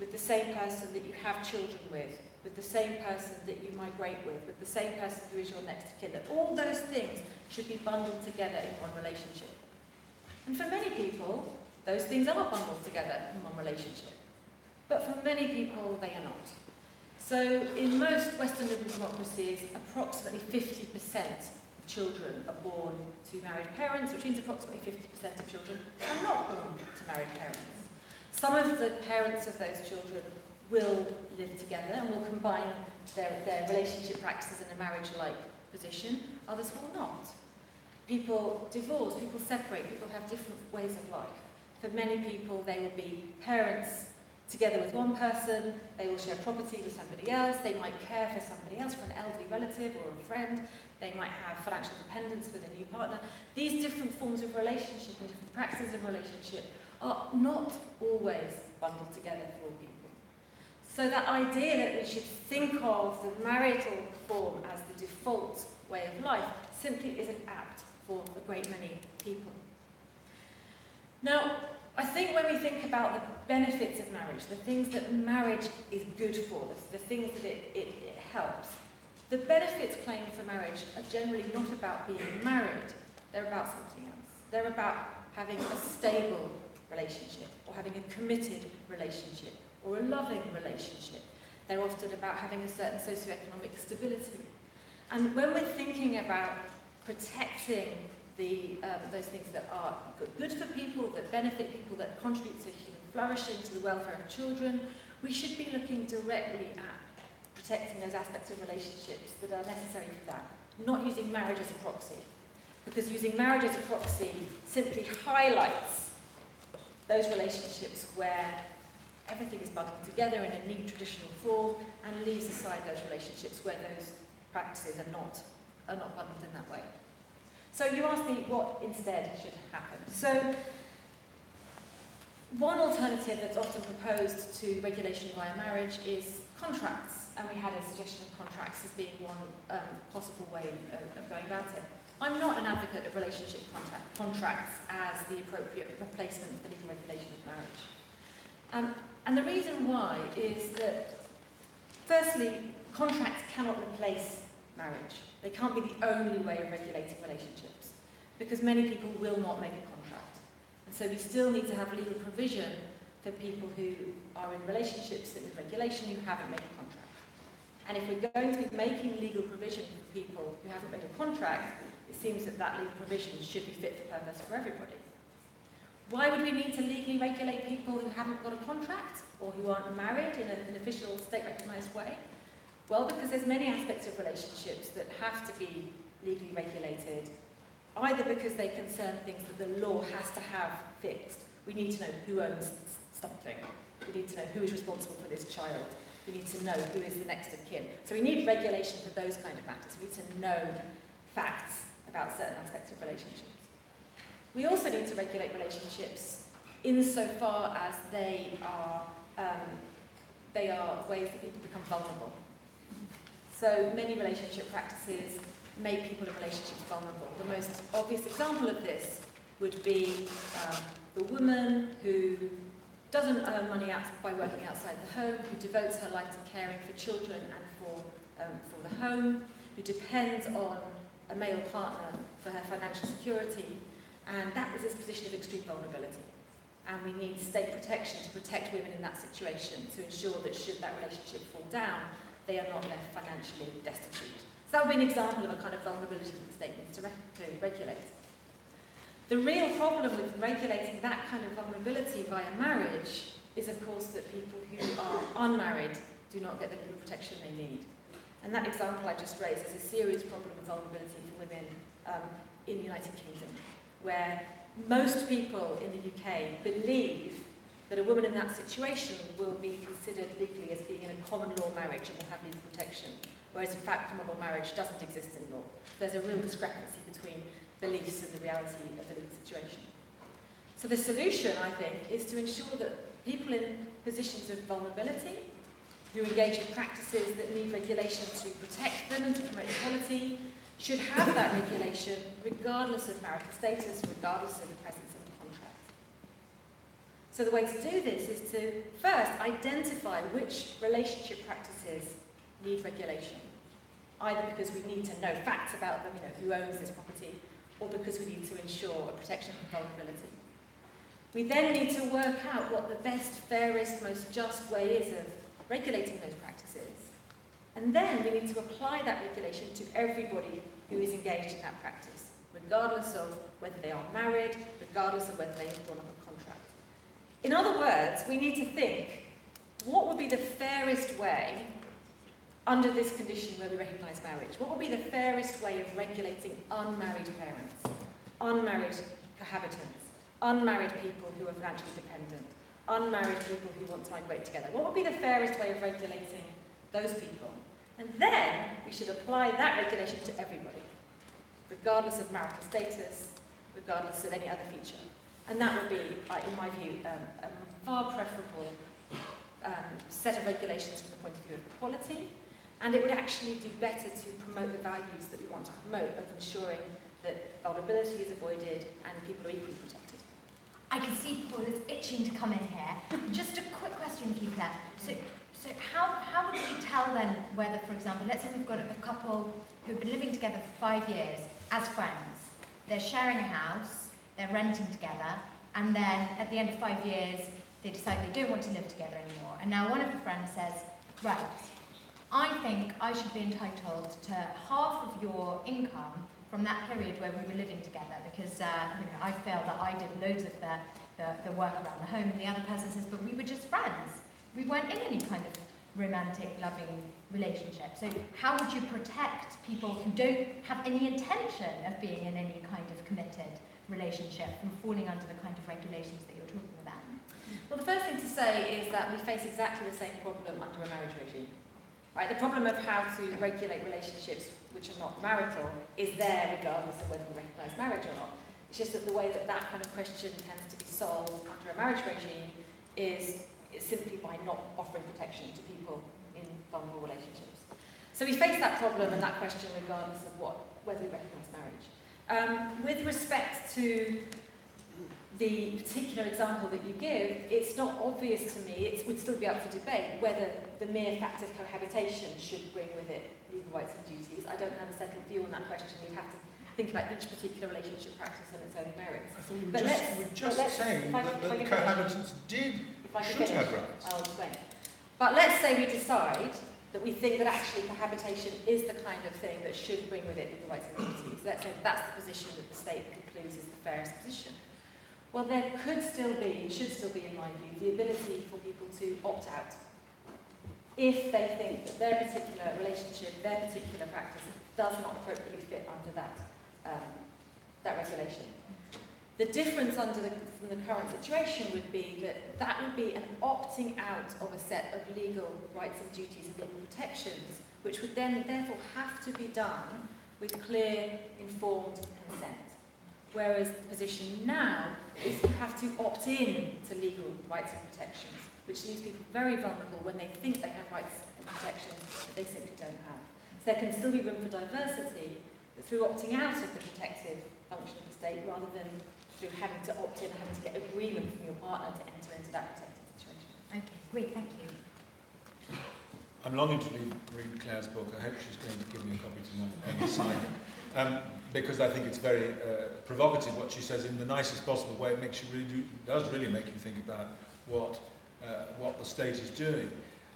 with the same person that you have children with the same person that you migrate with the same person who is your next of kin. That all those things should be bundled together in one relationship. And for many people, those things are bundled together in one relationship. But for many people, they are not. So in most Western liberal democracies, approximately 50% of children are born to married parents, which means approximately 50% of children are not born to married parents. Some of the parents of those children will live together and will combine their relationship practices in a marriage-like position. Others will not. People divorce, people separate, people have different ways of life. For many people, they will be parents together with one person, they will share property with somebody else, they might care for somebody else, for an elderly relative or a friend, they might have financial dependence with a new partner. These different forms of relationship and different practices of relationship are not always bundled together for all people. So that idea that we should think of the marital form as the default way of life simply isn't apt for a great many people. Now, I think when we think about the benefits of marriage, the things that marriage is good for, the things that it helps, the benefits claimed for marriage are generally not about being married, they're about something else. They're about having a stable relationship, or having a committed relationship, or a loving relationship. They're often about having a certain socioeconomic stability. And when we're thinking about protecting those things that are good for people, that benefit people, that contribute to human flourishing, to the welfare of children, we should be looking directly at protecting those aspects of relationships that are necessary for that, not using marriage as a proxy. Because using marriage as a proxy simply highlights those relationships where Everything is bundled together in a neat traditional form and leaves aside those relationships where those practices are not bundled in that way. So you asked me what instead should happen. So one alternative that's often proposed to regulation via marriage is contracts, and we had a suggestion of contracts as being one possible way of going about it. I'm not an advocate of relationship contracts as the appropriate replacement for legal regulation of marriage. And the reason why is that, firstly, contracts cannot replace marriage. They can't be the only way of regulating relationships, because many people will not make a contract. And so we still need to have legal provision for people who are in relationships that with regulation who haven't made a contract. And if we're going to be making legal provision for people who haven't made a contract, it seems that that legal provision should be fit for purpose for everybody. Why would we need to legally regulate people who haven't got a contract or who aren't married in an official state-recognised way? Well, because there's many aspects of relationships that have to be legally regulated, either because they concern things that the law has to have fixed. We need to know who owns something. We need to know who is responsible for this child. We need to know who is the next of kin. So we need regulation for those kind of matters. We need to know facts about certain aspects of relationships. We also need to regulate relationships insofar as they are ways that people become vulnerable. So many relationship practices make people in relationships vulnerable. The most obvious example of this would be the woman who doesn't earn money by working outside the home, who devotes her life to caring for children and for the home, who depends on a male partner for her financial security, and that is a position of extreme vulnerability. And we need state protection to protect women in that situation, to ensure that should that relationship fall down, they are not left financially destitute. So that would be an example of a kind of vulnerability that the state needs to regulate. The real problem with regulating that kind of vulnerability via marriage is, of course, that people who are unmarried do not get the legal protection they need. And that example I just raised is a serious problem of vulnerability for women in the United Kingdom, where most people in the UK believe that a woman in that situation will be considered legally as being in a common law marriage and will have legal protection, whereas in fact common law marriage doesn't exist in law. There's a real discrepancy between beliefs and the reality of the legal situation. So the solution, I think, is to ensure that people in positions of vulnerability, who engage in practices that need regulation to protect them and to promote equality, should have that regulation regardless of marital status, regardless of the presence of a contract. So the way to do this is to first identify which relationship practices need regulation, either because we need to know facts about them, who owns this property, or because we need to ensure a protection from vulnerability. We then need to work out what the best, fairest, most just way is of regulating those practices. And then we need to apply that regulation to everybody who is engaged in that practice, regardless of whether they are married, regardless of whether they have drawn up a contract. In other words, we need to think, what would be the fairest way under this condition where we recognise marriage? What would be the fairest way of regulating unmarried parents, unmarried cohabitants, unmarried people who are financially dependent, unmarried people who want to migrate together? What would be the fairest way of regulating those people? And then we should apply that regulation to everybody, regardless of marital status, regardless of any other feature. And that would be, in my view, a far preferable set of regulations from the point of view of equality, and it would actually do better to promote the values that we want to promote of ensuring that vulnerability is avoided and people are equally protected. I can see Paul is itching to come in here. Just a quick question for you, Claire. So how would you tell then whether, for example, let's say we've got a couple who've been living together for 5 years as friends. They're sharing a house, they're renting together, and then at the end of 5 years, they decide they don't want to live together anymore. And now one of the friends says, right, I think I should be entitled to half of your income from that period where we were living together, because I feel that I did loads of the work around the home, and the other person says, but we were just friends. We weren't in any kind of romantic, loving relationship. So how would you protect people who don't have any intention of being in any kind of committed relationship from falling under the kind of regulations that you're talking about? Well, the first thing to say is that we face exactly the same problem under a marriage regime. Right? The problem of how to regulate relationships which are not marital is there regardless of whether we recognise marriage or not. It's just that the way that that kind of question tends to be solved under a marriage regime is simply by not offering protection to people in vulnerable relationships. So we face that problem and that question regardless of whether we recognise marriage. With respect to the particular example that you give, it's not obvious to me, it would still be up for debate, whether the mere fact of cohabitation should bring with it legal rights and duties. I don't have a settled view on that question. We'd have to think about each particular relationship practice and its own merits. I thought we were just saying that the cohabitants should have rights. I'll explain. But let's say we decide that we think that actually cohabitation is the kind of thing that should bring with it legal rights and duties. Let's say that's the position that the state concludes is the fairest position. Well, there should still be, in my view, the ability for people to opt out if they think that their particular relationship, their particular practice does not appropriately fit under that regulation. The difference from the current situation would be that would be an opting out of a set of legal rights and duties and legal protections, which would then therefore have to be done with clear, informed consent. Whereas the position now is you have to opt in to legal rights and protections, which leaves people very vulnerable when they think they have rights and protections that they simply don't have. So there can still be room for diversity, but through opting out of the protective function of the state rather than through having to opt in and having to get agreement from your partner to enter into that protected situation. Okay, great, thank you. I'm longing to read Clare's book. I hope she's going to give me a copy tonight and sign it. Because I think it's very provocative what she says in the nicest possible way. It makes you does really make you think about what the state is doing.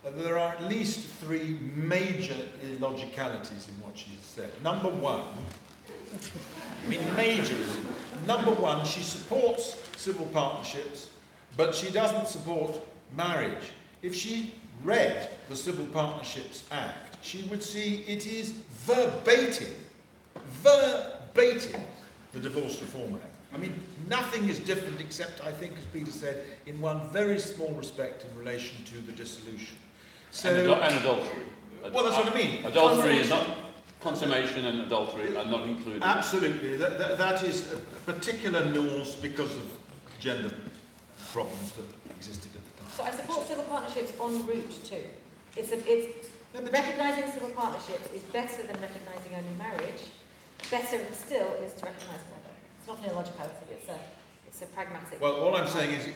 There are at least three major illogicalities in what she's said. Number one, number one, she supports civil partnerships, but she doesn't support marriage. If she read the Civil Partnerships Act, she would see it is verbatim the Divorce Reform Act. I mean, nothing is different except, I think, as Peter said, in one very small respect in relation to the dissolution. So, and adultery. Well, that's what I mean. Adultery is not, consummation and adultery are not included. Absolutely. That is a particular nuance because of gender problems that existed at the time. So I support civil partnerships en route too. Recognising civil partnerships is better than recognising only marriage. Better still is to recognise murder. It's not an illogicality, it's a pragmatic. Well, all I'm saying is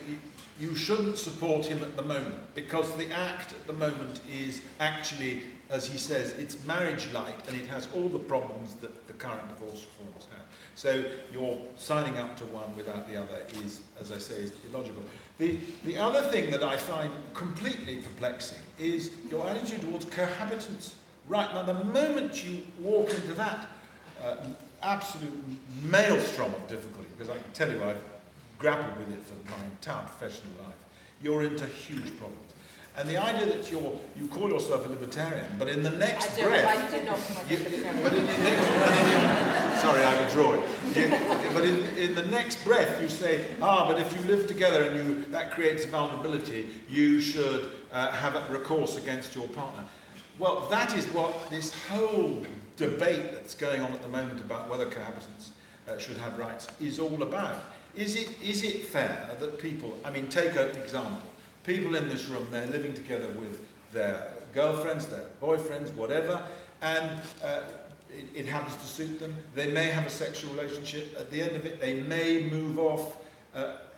you shouldn't support him at the moment, because the Act at the moment is actually, as he says, it's marriage-like, and it has all the problems that the current divorce reforms have. So you're signing up to one without the other is, as I say, is illogical. The other thing that I find completely perplexing is your attitude towards cohabitants. Right, now the moment you walk into that absolute maelstrom of difficulty, because I can tell you I've grappled with it for my entire professional life, you're into huge problems. And the idea that you call yourself a libertarian, but in the next breath... I do not sorry, I withdraw it. But in the next breath you say, but if you live together and that creates vulnerability, you should have a recourse against your partner. Well, that is what this whole debate that's going on at the moment about whether cohabitants should have rights is all about. Is it fair that people, I mean, take an example. People in this room, they're living together with their girlfriends, their boyfriends, whatever, and it happens to suit them. They may have a sexual relationship. At the end of it, they may move off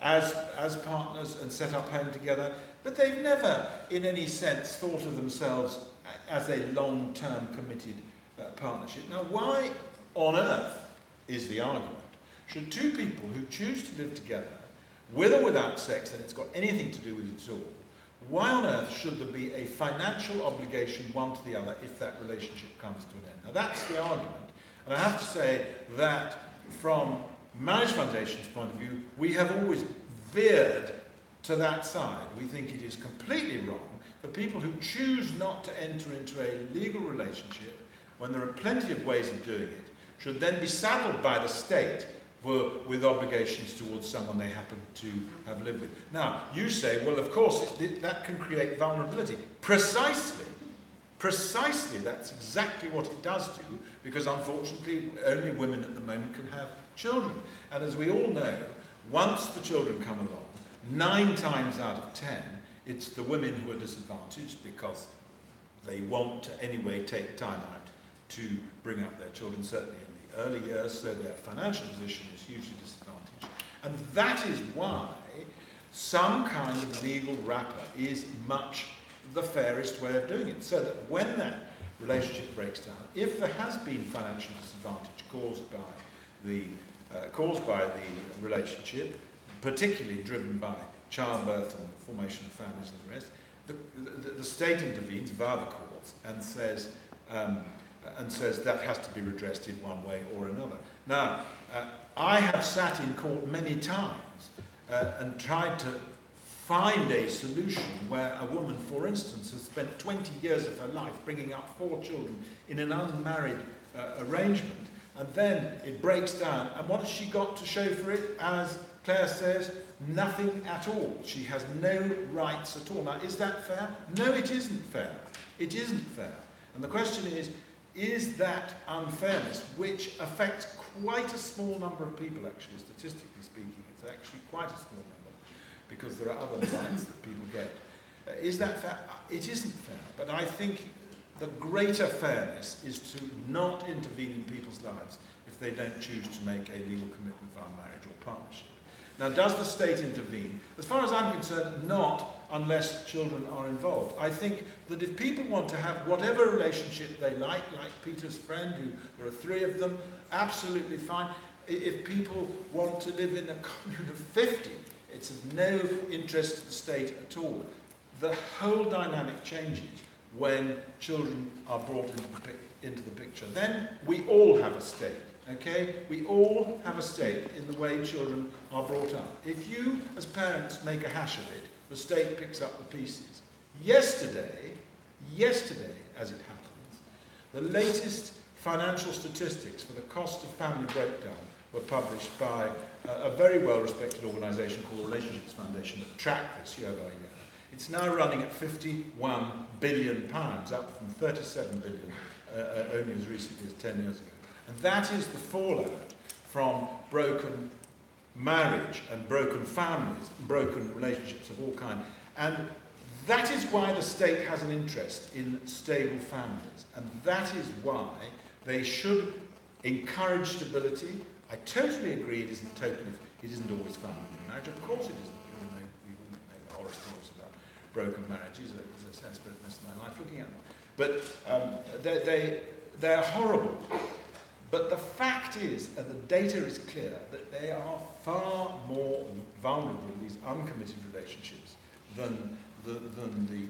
as partners and set up home together, but they've never, in any sense, thought of themselves as a long-term committed partnership. Now, why on earth is the argument? Should two people who choose to live together, with or without sex, and it's got anything to do with it at all, why on earth should there be a financial obligation one to the other if that relationship comes to an end? Now that's the argument. And I have to say that from Marriage Foundation's point of view, we have always veered to that side. We think it is completely wrong for people who choose not to enter into a legal relationship, when there are plenty of ways of doing it, should then be saddled by the state with obligations towards someone they happen to have lived with. Now, you say, well, of course, that can create vulnerability. Precisely, that's exactly what it does do, because unfortunately, only women at the moment can have children. And as we all know, once the children come along, 9 times out of 10, it's the women who are disadvantaged because they want to anyway take time out to bring up their children, certainly in the early years, so their financial position is hugely disadvantaged. And that is why some kind of legal wrapper is much the fairest way of doing it, so that when that relationship breaks down, if there has been financial disadvantage caused by the relationship, particularly driven by childbirth and formation of families and the rest, the state intervenes via the courts and says that has to be redressed in one way or another. Now, I have sat in court many times and tried to find a solution where a woman, for instance, has spent 20 years of her life bringing up 4 children in an unmarried arrangement, and then it breaks down, and what has she got to show for it? As Clare says, nothing at all. She has no rights at all. Now, is that fair? No, it isn't fair. It isn't fair. And the question is that unfairness, which affects quite a small number of people, actually, statistically speaking, it's actually quite a small number, because there are other rights that people get. Is that fair? It isn't fair. But I think the greater fairness is to not intervene in people's lives if they don't choose to make a legal commitment via marriage or partnership. Now, does the state intervene? As far as I'm concerned, not unless children are involved. I think that if people want to have whatever relationship they like Peter's friend, who there are 3 of them, absolutely fine. If people want to live in a commune of 50, it's of no interest to the state at all. The whole dynamic changes when children are brought into the picture. Then we all have a stake. Okay? We all have a stake in the way children are brought up. If you, as parents, make a hash of it, the state picks up the pieces. Yesterday, as it happens, the latest financial statistics for the cost of family breakdown were published by a very well-respected organisation called the Relationships Foundation that tracked this year by year. It's now running at £51 billion, up from 37 billion only as recently as 10 years ago. And that is the fallout from broken marriage and broken families, broken relationships of all kinds. And that is why the state has an interest in stable families. And that is why they should encourage stability. I totally agree it isn't always found in marriage. Of course it isn't. We wouldn't make horror stories about broken marriages. As I spent most of my life looking at them. But they're horrible. But the fact is, and the data is clear, that they are far more vulnerable, these uncommitted relationships, than the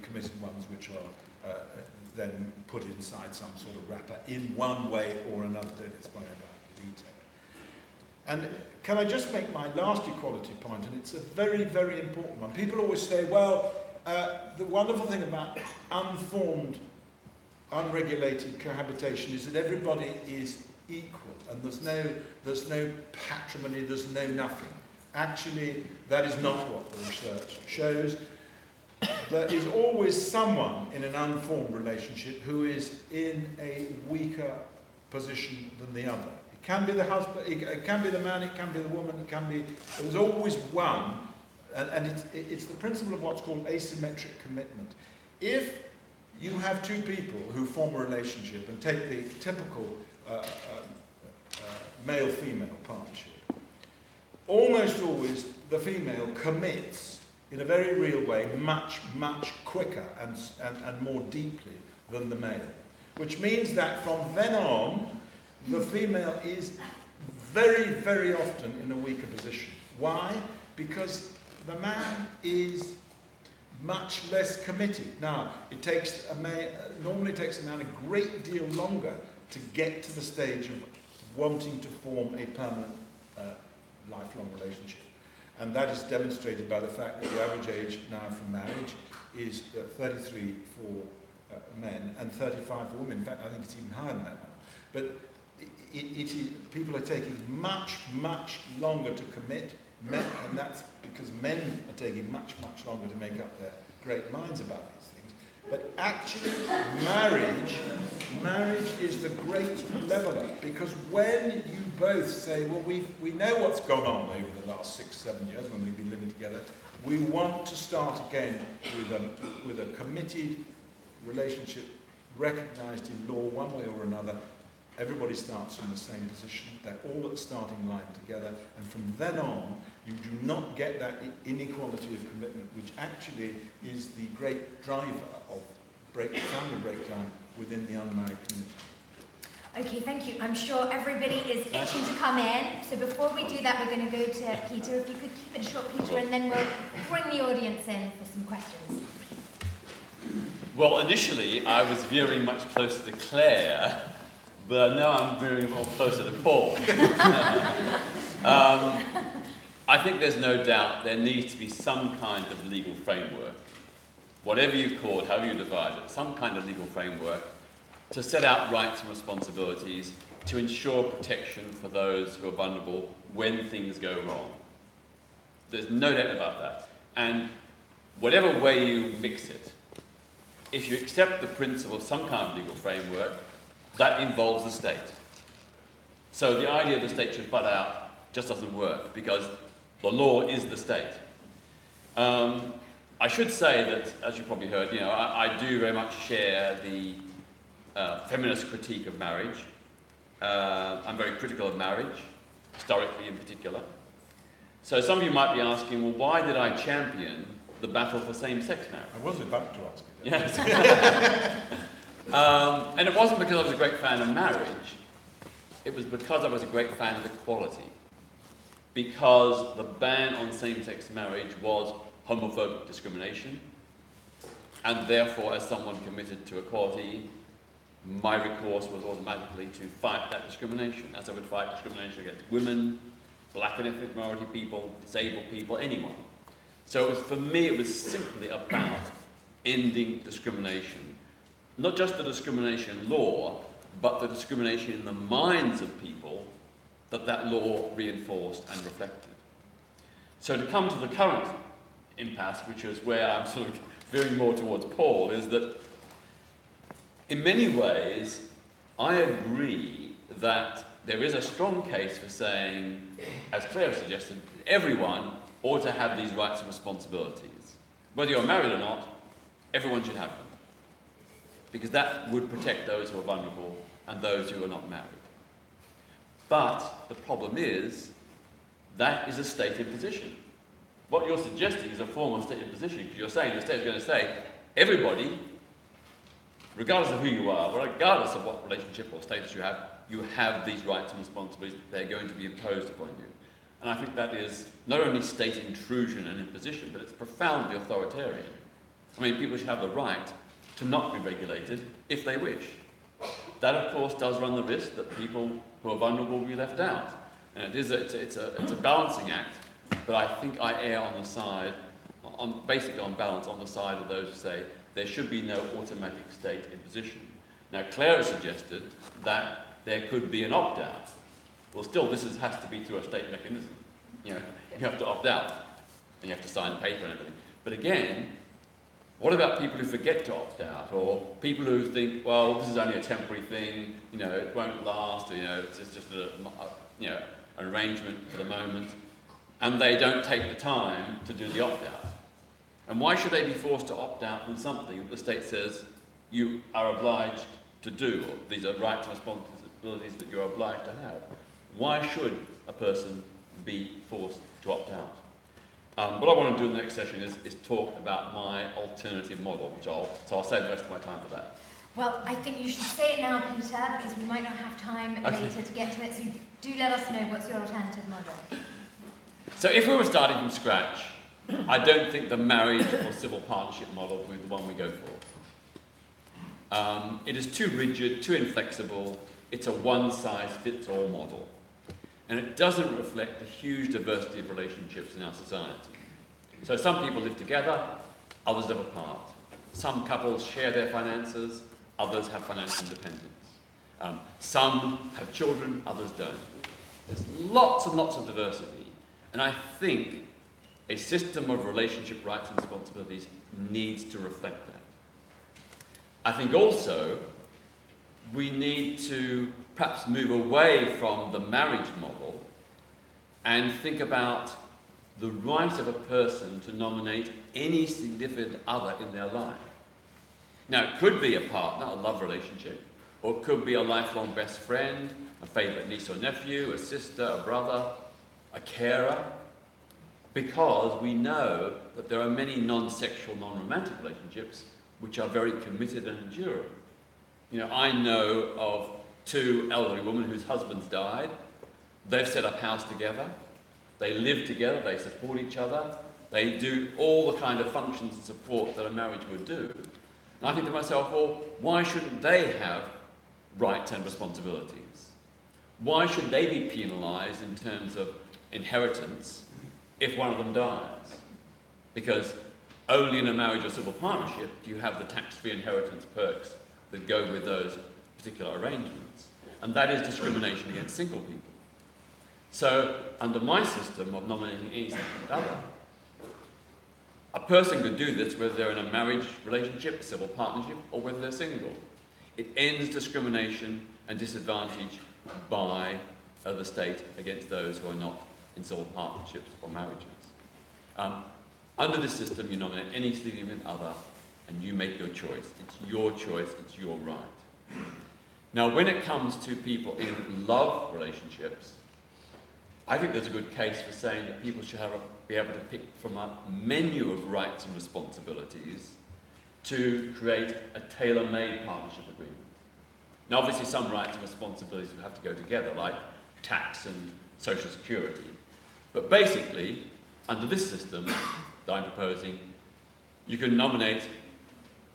committed ones which are then put inside some sort of wrapper in one way or another. Don't explain about detail. And can I just make my last equality point, and it's a very, very important one. People always say, well, the wonderful thing about unformed, unregulated cohabitation is that everybody is equal, and there's no patrimony, there's no nothing. Actually, that is not what the research shows. There is always someone in an unformed relationship who is in a weaker position than the other. It can be the husband, it can be the man, it can be the woman, there's always one, and it's the principle of what's called asymmetric commitment. If you have 2 people who form a relationship, and take the typical male-female partnership, almost always the female commits in a very real way much, much quicker and more deeply than the male. Which means that from then on, the female is very, very often in a weaker position. Why? Because the man is much less committed. Now, normally takes a man a great deal longer to get to the stage of wanting to form a permanent lifelong relationship. And that is demonstrated by the fact that the average age now for marriage is 33 for men and 35 for women. In fact, I think it's even higher than that now. But people are taking much, much longer to commit, and that's because men are taking much, much longer to make up their great minds about these things. But actually, marriage is the great leveler, because when you both say, well, we know what's gone on over the last 6-7 years when we've been living together, we want to start again with a committed relationship recognised in law one way or another. Everybody starts from the same position. They're all at the starting line together, and from then on, you do not get that inequality of commitment, which actually is the great driver of family breakdown within the unmarried community. Okay, thank you. I'm sure everybody is itching to come in. So before we do that, we're going to go to Peter. If you could keep it short, Peter, and then we'll bring the audience in for some questions. Well, initially, I was veering much closer to Clare, but now I'm veering more closer to Paul. I think there's no doubt there needs to be some kind of legal framework, whatever you call it, however you divide it, some kind of legal framework to set out rights and responsibilities to ensure protection for those who are vulnerable when things go wrong. There's no doubt about that. And whatever way you mix it, if you accept the principle of some kind of legal framework, that involves the state. So the idea the state should butt out just doesn't work, because the law is the state. I should say that, as you probably heard, I do very much share the feminist critique of marriage. I'm very critical of marriage, historically in particular. So some of you might be asking, well, why did I champion the battle for same-sex marriage? I was about to ask you. Yes. And it wasn't because I was a great fan of marriage. It was because I was a great fan of equality. Because the ban on same-sex marriage was homophobic discrimination, and therefore, as someone committed to equality, my recourse was automatically to fight that discrimination, as I would fight discrimination against women, black and ethnic minority people, disabled people, anyone. So for me, it was simply about ending discrimination. Not just the discrimination law, but the discrimination in the minds of people that law reinforced and reflected. So to come to the current impasse, which is where I'm sort of veering more towards Paul, is that in many ways, I agree that there is a strong case for saying, as Clare suggested, everyone ought to have these rights and responsibilities. Whether you're married or not, everyone should have them. Because that would protect those who are vulnerable and those who are not married. But the problem is, that is a state imposition. What you're suggesting is a form of state imposition, because you're saying the state is going to say, everybody, regardless of who you are, regardless of what relationship or status you have these rights and responsibilities, they're going to be imposed upon you. And I think that is not only state intrusion and imposition, but it's profoundly authoritarian. I mean, people should have the right to not be regulated if they wish. That, of course, does run the risk that people who are vulnerable will be left out. And it's a balancing act, but I think I err on the side, basically on balance, on the side of those who say there should be no automatic state imposition. Now, Clare has suggested that there could be an opt-out. Well, still, this has to be through a state mechanism. You have to opt out, and you have to sign paper and everything. But again, what about people who forget to opt out, or people who think, well, this is only a temporary thing, it won't last, or, it's just an arrangement for the moment, and they don't take the time to do the opt-out. And why should they be forced to opt out from something that the state says you are obliged to do, or these are rights and responsibilities that you're obliged to have? Why should a person be forced to opt out? What I want to do in the next session is talk about my alternative model, so I'll save the rest of my time for that. Well, I think you should say it now, Peter, because we might not have time later to get to it, so do let us know what's your alternative model. So if we were starting from scratch, I don't think the marriage or civil partnership model will be the one we go for. It is too rigid, too inflexible. It's a one-size-fits-all model. And it doesn't reflect the huge diversity of relationships in our society. So some people live together, others live apart. Some couples share their finances, others have financial independence. Some have children, others don't. There's lots and lots of diversity, and I think a system of relationship rights and responsibilities needs to reflect that. I think also we need to perhaps move away from the marriage model and think about the right of a person to nominate any significant other in their life. Now, it could be a partner, a love relationship, or it could be a lifelong best friend, a favourite niece or nephew, a sister, a brother, a carer, because we know that there are many non-sexual, non-romantic relationships which are very committed and enduring. You know, I know of 2 elderly women whose husbands died. They've set up house together. They live together. They support each other. They do all the kind of functions and support that a marriage would do. And I think to myself, well, why shouldn't they have rights and responsibilities? Why should they be penalised in terms of inheritance if one of them dies? Because only in a marriage or civil partnership do you have the tax-free inheritance perks that go with those particular arrangements. And that is discrimination against single people. So, under my system of nominating any significant other, a person could do this whether they're in a marriage relationship, a civil partnership, or whether they're single. It ends discrimination and disadvantage by the state against those who are not in civil partnerships or marriages. Under this system, you nominate any significant other and you make your choice. It's your choice, it's your right. Now, when it comes to people in love relationships, I think there's a good case for saying that people should be able to pick from a menu of rights and responsibilities to create a tailor-made partnership agreement. Now, obviously, some rights and responsibilities would have to go together, like tax and social security. But basically, under this system that I'm proposing, you can nominate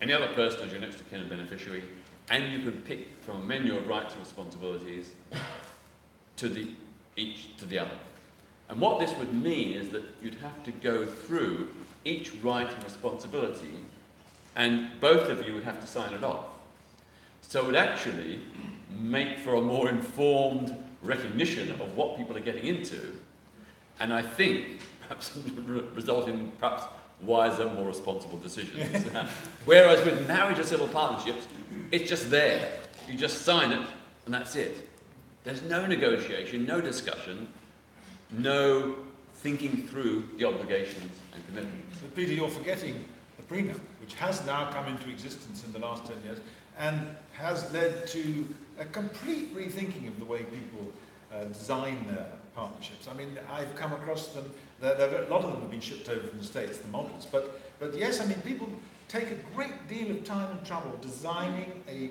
any other person as your next of kin and beneficiary, and you can pick from a menu of rights and responsibilities to each to the other. And what this would mean is that you'd have to go through each right and responsibility, and both of you would have to sign it off. So it would actually make for a more informed recognition of what people are getting into, and I think perhaps result in perhaps wiser, more responsible decisions. Whereas with marriage or civil partnerships, it's just there. You just sign it, and that's it. There's no negotiation, no discussion, no thinking through the obligations and commitments. But Peter, you're forgetting the prenup, which has now come into existence in the last 10 years and has led to a complete rethinking of the way people design their partnerships. I mean, I've come across them. A lot of them have been shipped over from the States, the models. But yes, I mean, people take a great deal of time and trouble designing a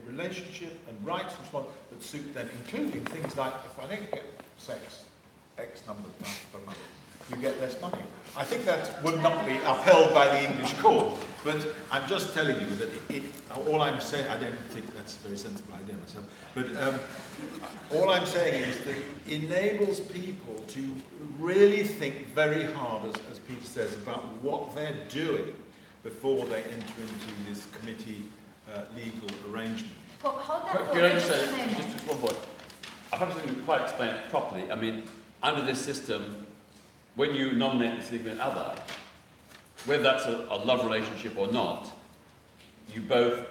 relationship and rights and so on that suit them, including things like, if I don't get sex X number of times per month, you get less money. I think that would not be upheld by the English court, but I'm just telling you that all I'm saying, I don't think that's a very sensible idea myself, but all I'm saying is that it enables people to really think very hard, as Peter says, about what they're doing before they enter into this committee legal arrangement. Well, hold that Can I just thought say, just a moment. just one point. I perhaps didn't quite explain it properly. I mean, under this system, when you nominate a significant other, whether that's a love relationship or not, you both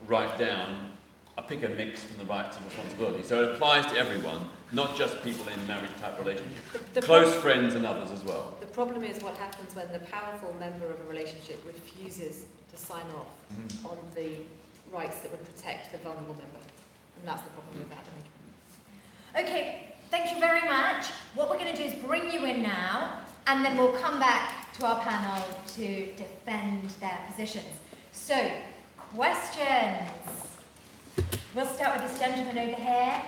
write down a pick and mix from the rights and responsibilities. So it applies to everyone, not just people in marriage-type relationships. Close friends and others as well. The problem is what happens when the powerful member of a relationship refuses to sign off on the rights that would protect the vulnerable member. And that's the problem with that. Okay, thank you very much. What we're going to do is bring you in now, and then we'll come back to our panel to defend their positions. So, questions. We'll start with this gentleman over here.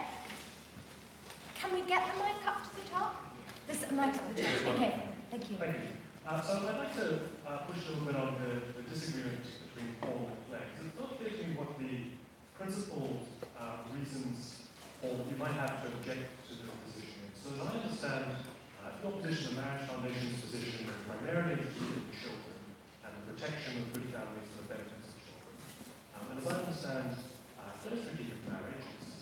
Can we get the mic up to the top? This mic up to the top. Okay, thank you. Thank you. So I'd like to push a little bit on the disagreement between Paul and Clare. It's not clear to me what the principal reasons you might have to object to the position. So as I understand, your position, the Marriage Foundation's position, is primarily to keep the children and the protection of good families and the benefits of children. And as I understand, illustrative marriage is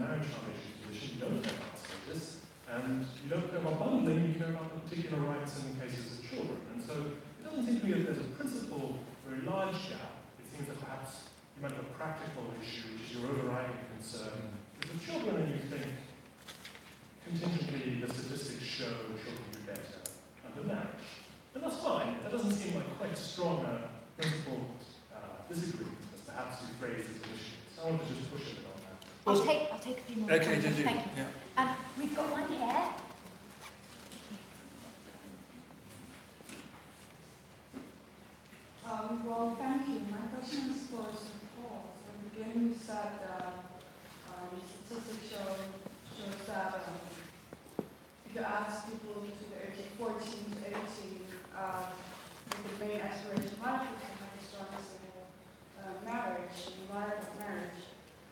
marriage foundation's position, you don't care about status, and you don't care about bundling, you care about the particular rights in the cases of children. And so it doesn't seem to me that there's a principle, very large gap. It seems that perhaps you might have a practical issue, which is your overriding concern. Because with children, and you think, contingently, the statistics show children do better under marriage. And that's fine. That doesn't seem like quite as strong a principled disagreement as perhaps you phrased as an issue. So I want to just push a bit on that. I'll take a few more. Okay, did you? Thank you. Yeah. We've got one here. Well, thank you. My question is for Paul. So in the beginning you said statistics shows that if you ask people to the age of 14 to 18 with the main aspiration of life is to have a strong civil marriage, marital marriage,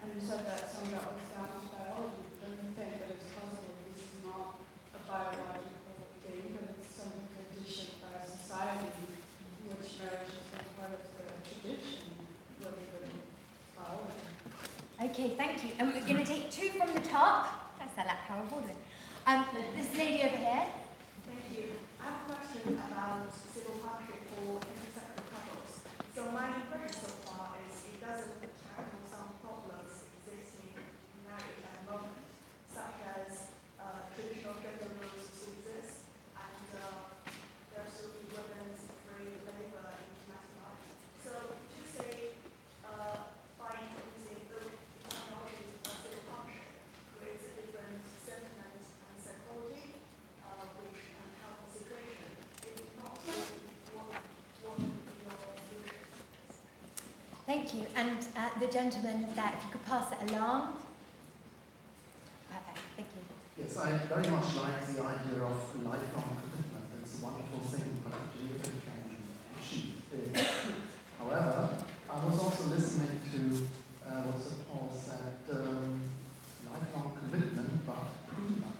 and you said that some of that was down to biology. Don't you think that it's possible this is not a biological thing, but it's something conditioned by society, which marriage is not part of the tradition rather than biology? Okay, thank you. And we're going to take two from the top. That's a lot powerful. This lady over here. Thank you. I have a question about civil partnership for intersex couples. So my impression so far is it doesn't tackle some problems existing in marriage at the moment, such as traditional gender roles still exist, and there still be women's free labor in domestic life. So to say find using the technology of civil partnership creates a different sentiment and psychology, which can help the situation. It is not really what would be your solution. Thank you. And the gentleman there, if you could pass it along. Perfect. Thank you. Yes, I very much like the idea of lifelong commitment. It's a wonderful thing, particularly if it can be achieved. However, I was also listening to what Sir Paul said, lifelong commitment, but prenup.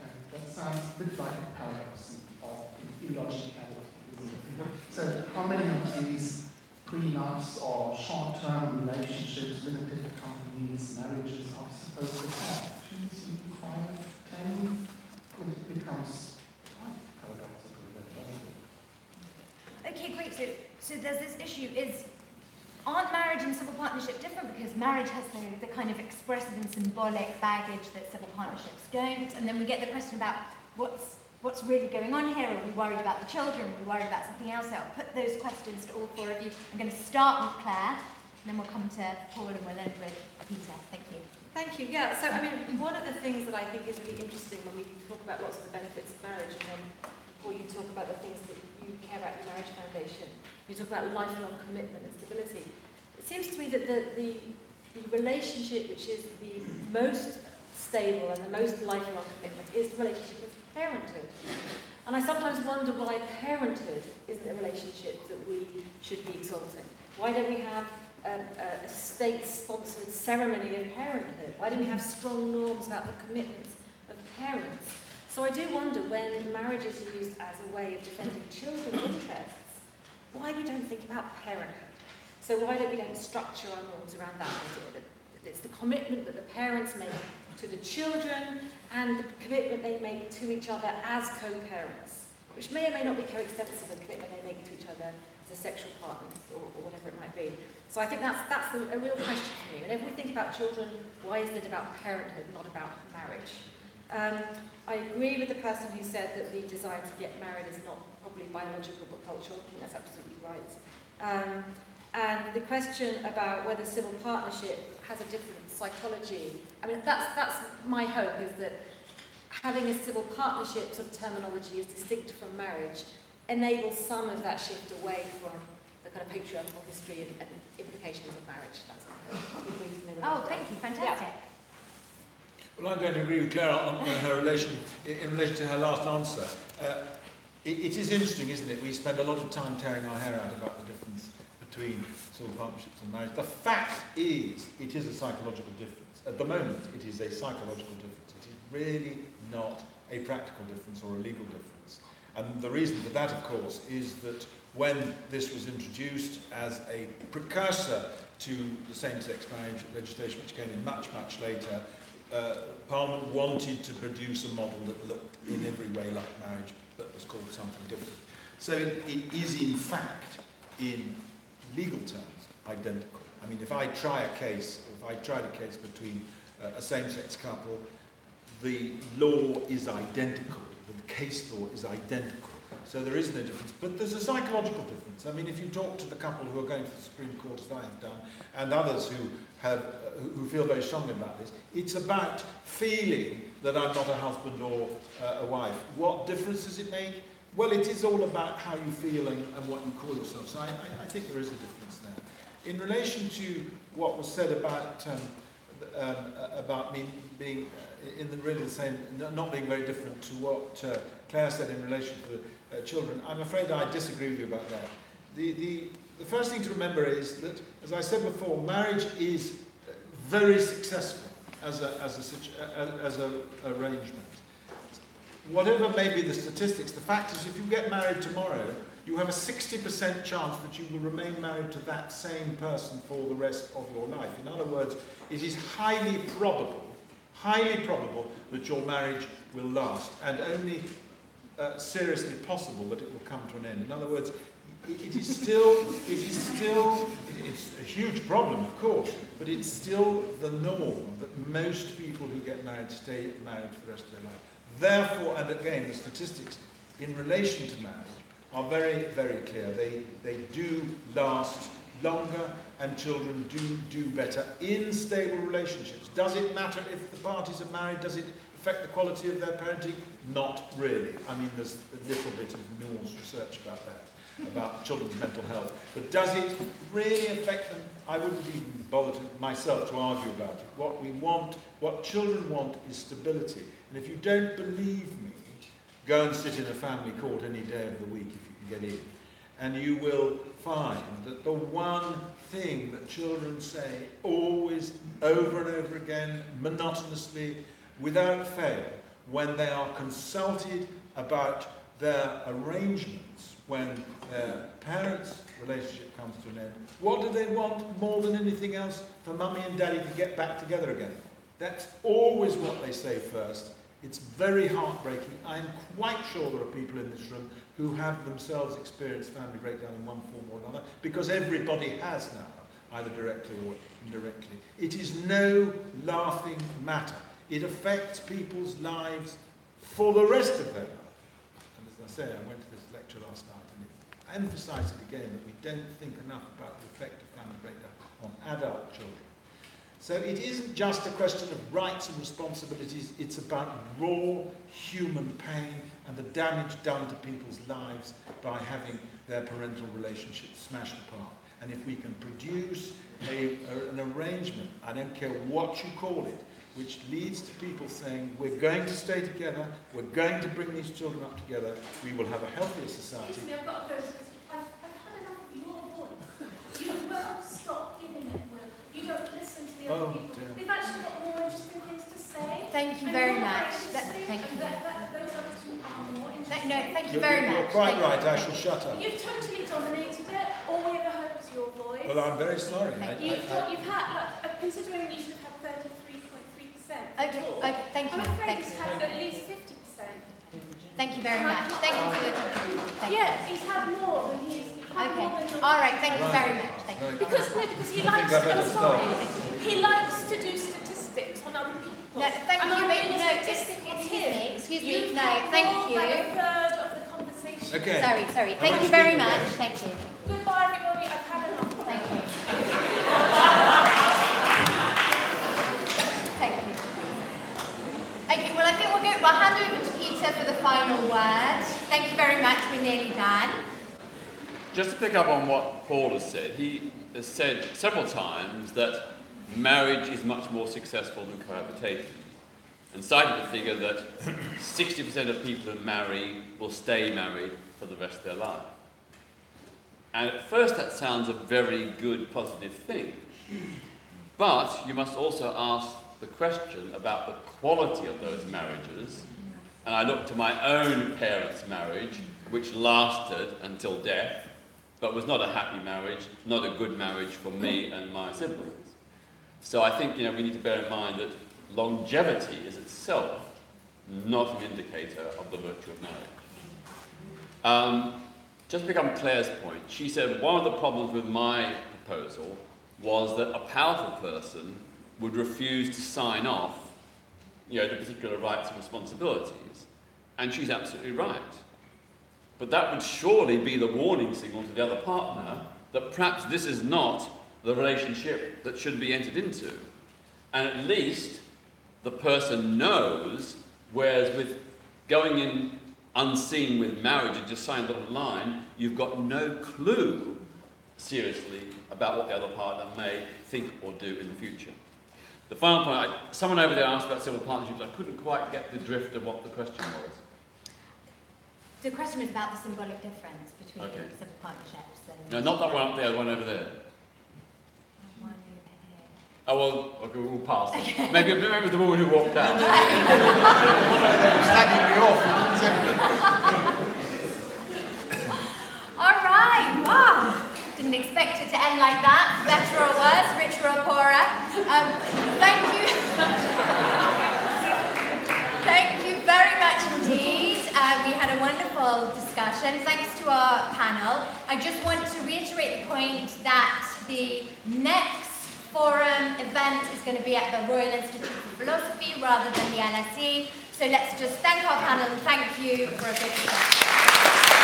And that sounds a bit like a paradox of illogicality. So how many of these prenups or short-term relationships, limited companies, marriages are supposed to have? 2, 3, 5, 10? It becomes quite paradoxical. Okay, great. So there's this issue. Aren't marriage and civil partnership different? Because marriage has the kind of expressive and symbolic baggage that civil partnerships don't. And then we get the question about what's really going on here? Are we worried about the children? Are we worried about something else? So I'll put those questions to all four of you. I'm going to start with Claire, and then we'll come to Paul, and we'll end with Peter. Thank you. Thank you. Yeah, so I mean, one of the things that I think is really interesting when we talk about lots of the benefits of marriage, and then before you talk about the things that you care about in the Marriage Foundation, you talk about lifelong commitment and stability. It seems to me that the relationship which is the most stable and the most lifelong commitment is the relationship with parenthood. And I sometimes wonder why parenthood isn't a relationship that we should be exalting. Why don't we have a state-sponsored ceremony of parenthood? Why don't we have strong norms about the commitments of parents? So I do wonder, when marriage is used as a way of defending children's interests, why we don't think about parenthood. So why don't we structure our norms around that idea, that it's the commitment that the parents make to the children and the commitment they make to each other as co-parents, which may or may not be coextensive with the commitment they make to each other as sexual partners or whatever it might be. So I think that's a real question for me. And if we think about children, why is it about parenthood, not about marriage? I agree with the person who said that the desire to get married is not probably biological but cultural. I think that's absolutely right. And the question about whether civil partnership has a different psychology, I mean, that's my hope, is that having a civil partnership sort of terminology is distinct from marriage enables some of that shift away from the kind of patriarchal history and implications of marriage. That's Oh, thank you. Fantastic. Yeah. Well, I'm going to agree with Clare on her relation to her last answer. It is interesting, isn't it? We spend a lot of time tearing our hair out about the difference between civil partnerships and marriage. The fact is, it is a psychological difference. At the moment, it is a psychological difference. It is really not a practical difference or a legal difference. And the reason for that, of course, is that when this was introduced as a precursor to the same-sex marriage legislation, which came in much, much later, Parliament wanted to produce a model that looked in every way like marriage, but was called something different. So it is in fact, in legal terms, identical. I mean, if I tried a case between a same-sex couple, the law is identical, the case law is identical. So there is no difference, but there's a psychological difference. I mean, if you talk to the couple who are going to the Supreme Court, as I have done, and others who feel very strongly about this, it's about feeling that I'm not a husband or a wife. What difference does it make? Well, it is all about how you feel and what you call yourself. So I think there is a difference there. In relation to what was said about me being really the same, not being very different to what Clare said in relation to the children, I'm afraid I disagree with you about that. The first thing to remember is that, as I said before, marriage is very successful as an arrangement. Whatever may be the statistics, the fact is if you get married tomorrow, you have a 60% chance that you will remain married to that same person for the rest of your life. In other words, it is highly probable that your marriage will last, and only seriously possible that it will come to an end. In other words, it's a huge problem, of course, but it's still the norm that most people who get married stay married for the rest of their life. Therefore, and again, the statistics in relation to marriage are very, very clear. They do last longer, and children do better in stable relationships. Does it matter if the parties are married? Does it affect the quality of their parenting? Not really. I mean, there's a little bit of nuanced research about that, about children's mental health. But does it really affect them? I wouldn't even bother myself to argue about it. What we want, what children want, is stability. And if you don't believe me, go and sit in a family court any day of the week if you can get in. And you will find that the one thing that children say always, over and over again, monotonously, without fail, when they are consulted about their arrangements, when their parents' relationship comes to an end, what do they want more than anything else? For mummy and daddy to get back together again. That's always what they say first. It's very heartbreaking. I'm quite sure there are people in this room who have themselves experienced family breakdown in one form or another, because everybody has now, either directly or indirectly. It is no laughing matter. It affects people's lives for the rest of their life. And as I say, I went to this lecture last night, and it emphasised it again that we don't think enough about the effect of family breakdown on adult children. So it isn't just a question of rights and responsibilities, it's about raw human pain and the damage done to people's lives by having their parental relationships smashed apart. And if we can produce an arrangement, I don't care what you call it, which leads to people saying, we're going to stay together, we're going to bring these children up together, we will have a healthier society. Excuse me, I've got to go. I've had enough of your voice. You won't stop giving it, Will. You don't listen to the other people. Dear. They've actually got more interesting things to say. Thank you very much. Thank you. Those other two are more interesting. No, thank you very much. You're quite right, I shall shut up. You've totally dominated it. All we ever heard was your voice. Well, I'm very sorry. You've had, considering you should have 33.3%. Okay, thank you. I'm afraid Thank he's you. had at least 50%. Thank you very much. Thank you for your thank you. Yes, he's had more than he's had Okay. more than All right. Thank you very much. Thank you. Because he likes he likes to do statistics on other people. No, thank and you. I'm doing No, statistics on him. excuse me. You've No, had thank more you. than a third of the conversation. Okay. Sorry. Thank you very much. Thank you. Goodbye, everybody. I've had enough. Thank you. Thank you. Okay, well, I think we'll hand over to Peter for the final word. Thank you very much. We're nearly done. Just to pick up on what Paul has said, he has said several times that marriage is much more successful than cohabitation, and cited the figure that 60% of people who marry will stay married for the rest of their life. And at first that sounds a very good, positive thing. But you must also ask the question about the quality of those marriages. And I look to my own parents' marriage, which lasted until death, but was not a happy marriage, not a good marriage for me and my siblings. So I think we need to bear in mind that longevity is itself not an indicator of the virtue of marriage. Just to pick up Claire's point, she said one of the problems with my proposal was that a powerful person would refuse to sign off, the particular rights and responsibilities. And she's absolutely right. But that would surely be the warning signal to the other partner that perhaps this is not the relationship that should be entered into. And at least the person knows, whereas with going in unseen with marriage and just sign a little line, you've got no clue, seriously, about what the other partner may think or do in the future. The final point, someone over there asked about civil partnerships. I couldn't quite get the drift of what the question was. The question was about the symbolic difference between civil partnerships and... No, not that one up there, the one over there. One over here. Oh, well, okay, we'll pass. Okay. Maybe it was the woman who walked out. Slagging me off. All right, wow. Didn't expect it to end like that. Better or worse, richer or poorer. Thank you. Thank you very much indeed. We had a wonderful discussion. Thanks to our panel. I just want to reiterate the point that the next forum event is going to be at the Royal Institute of Philosophy rather than the LSE. So let's just thank our panel and thank you for a good discussion.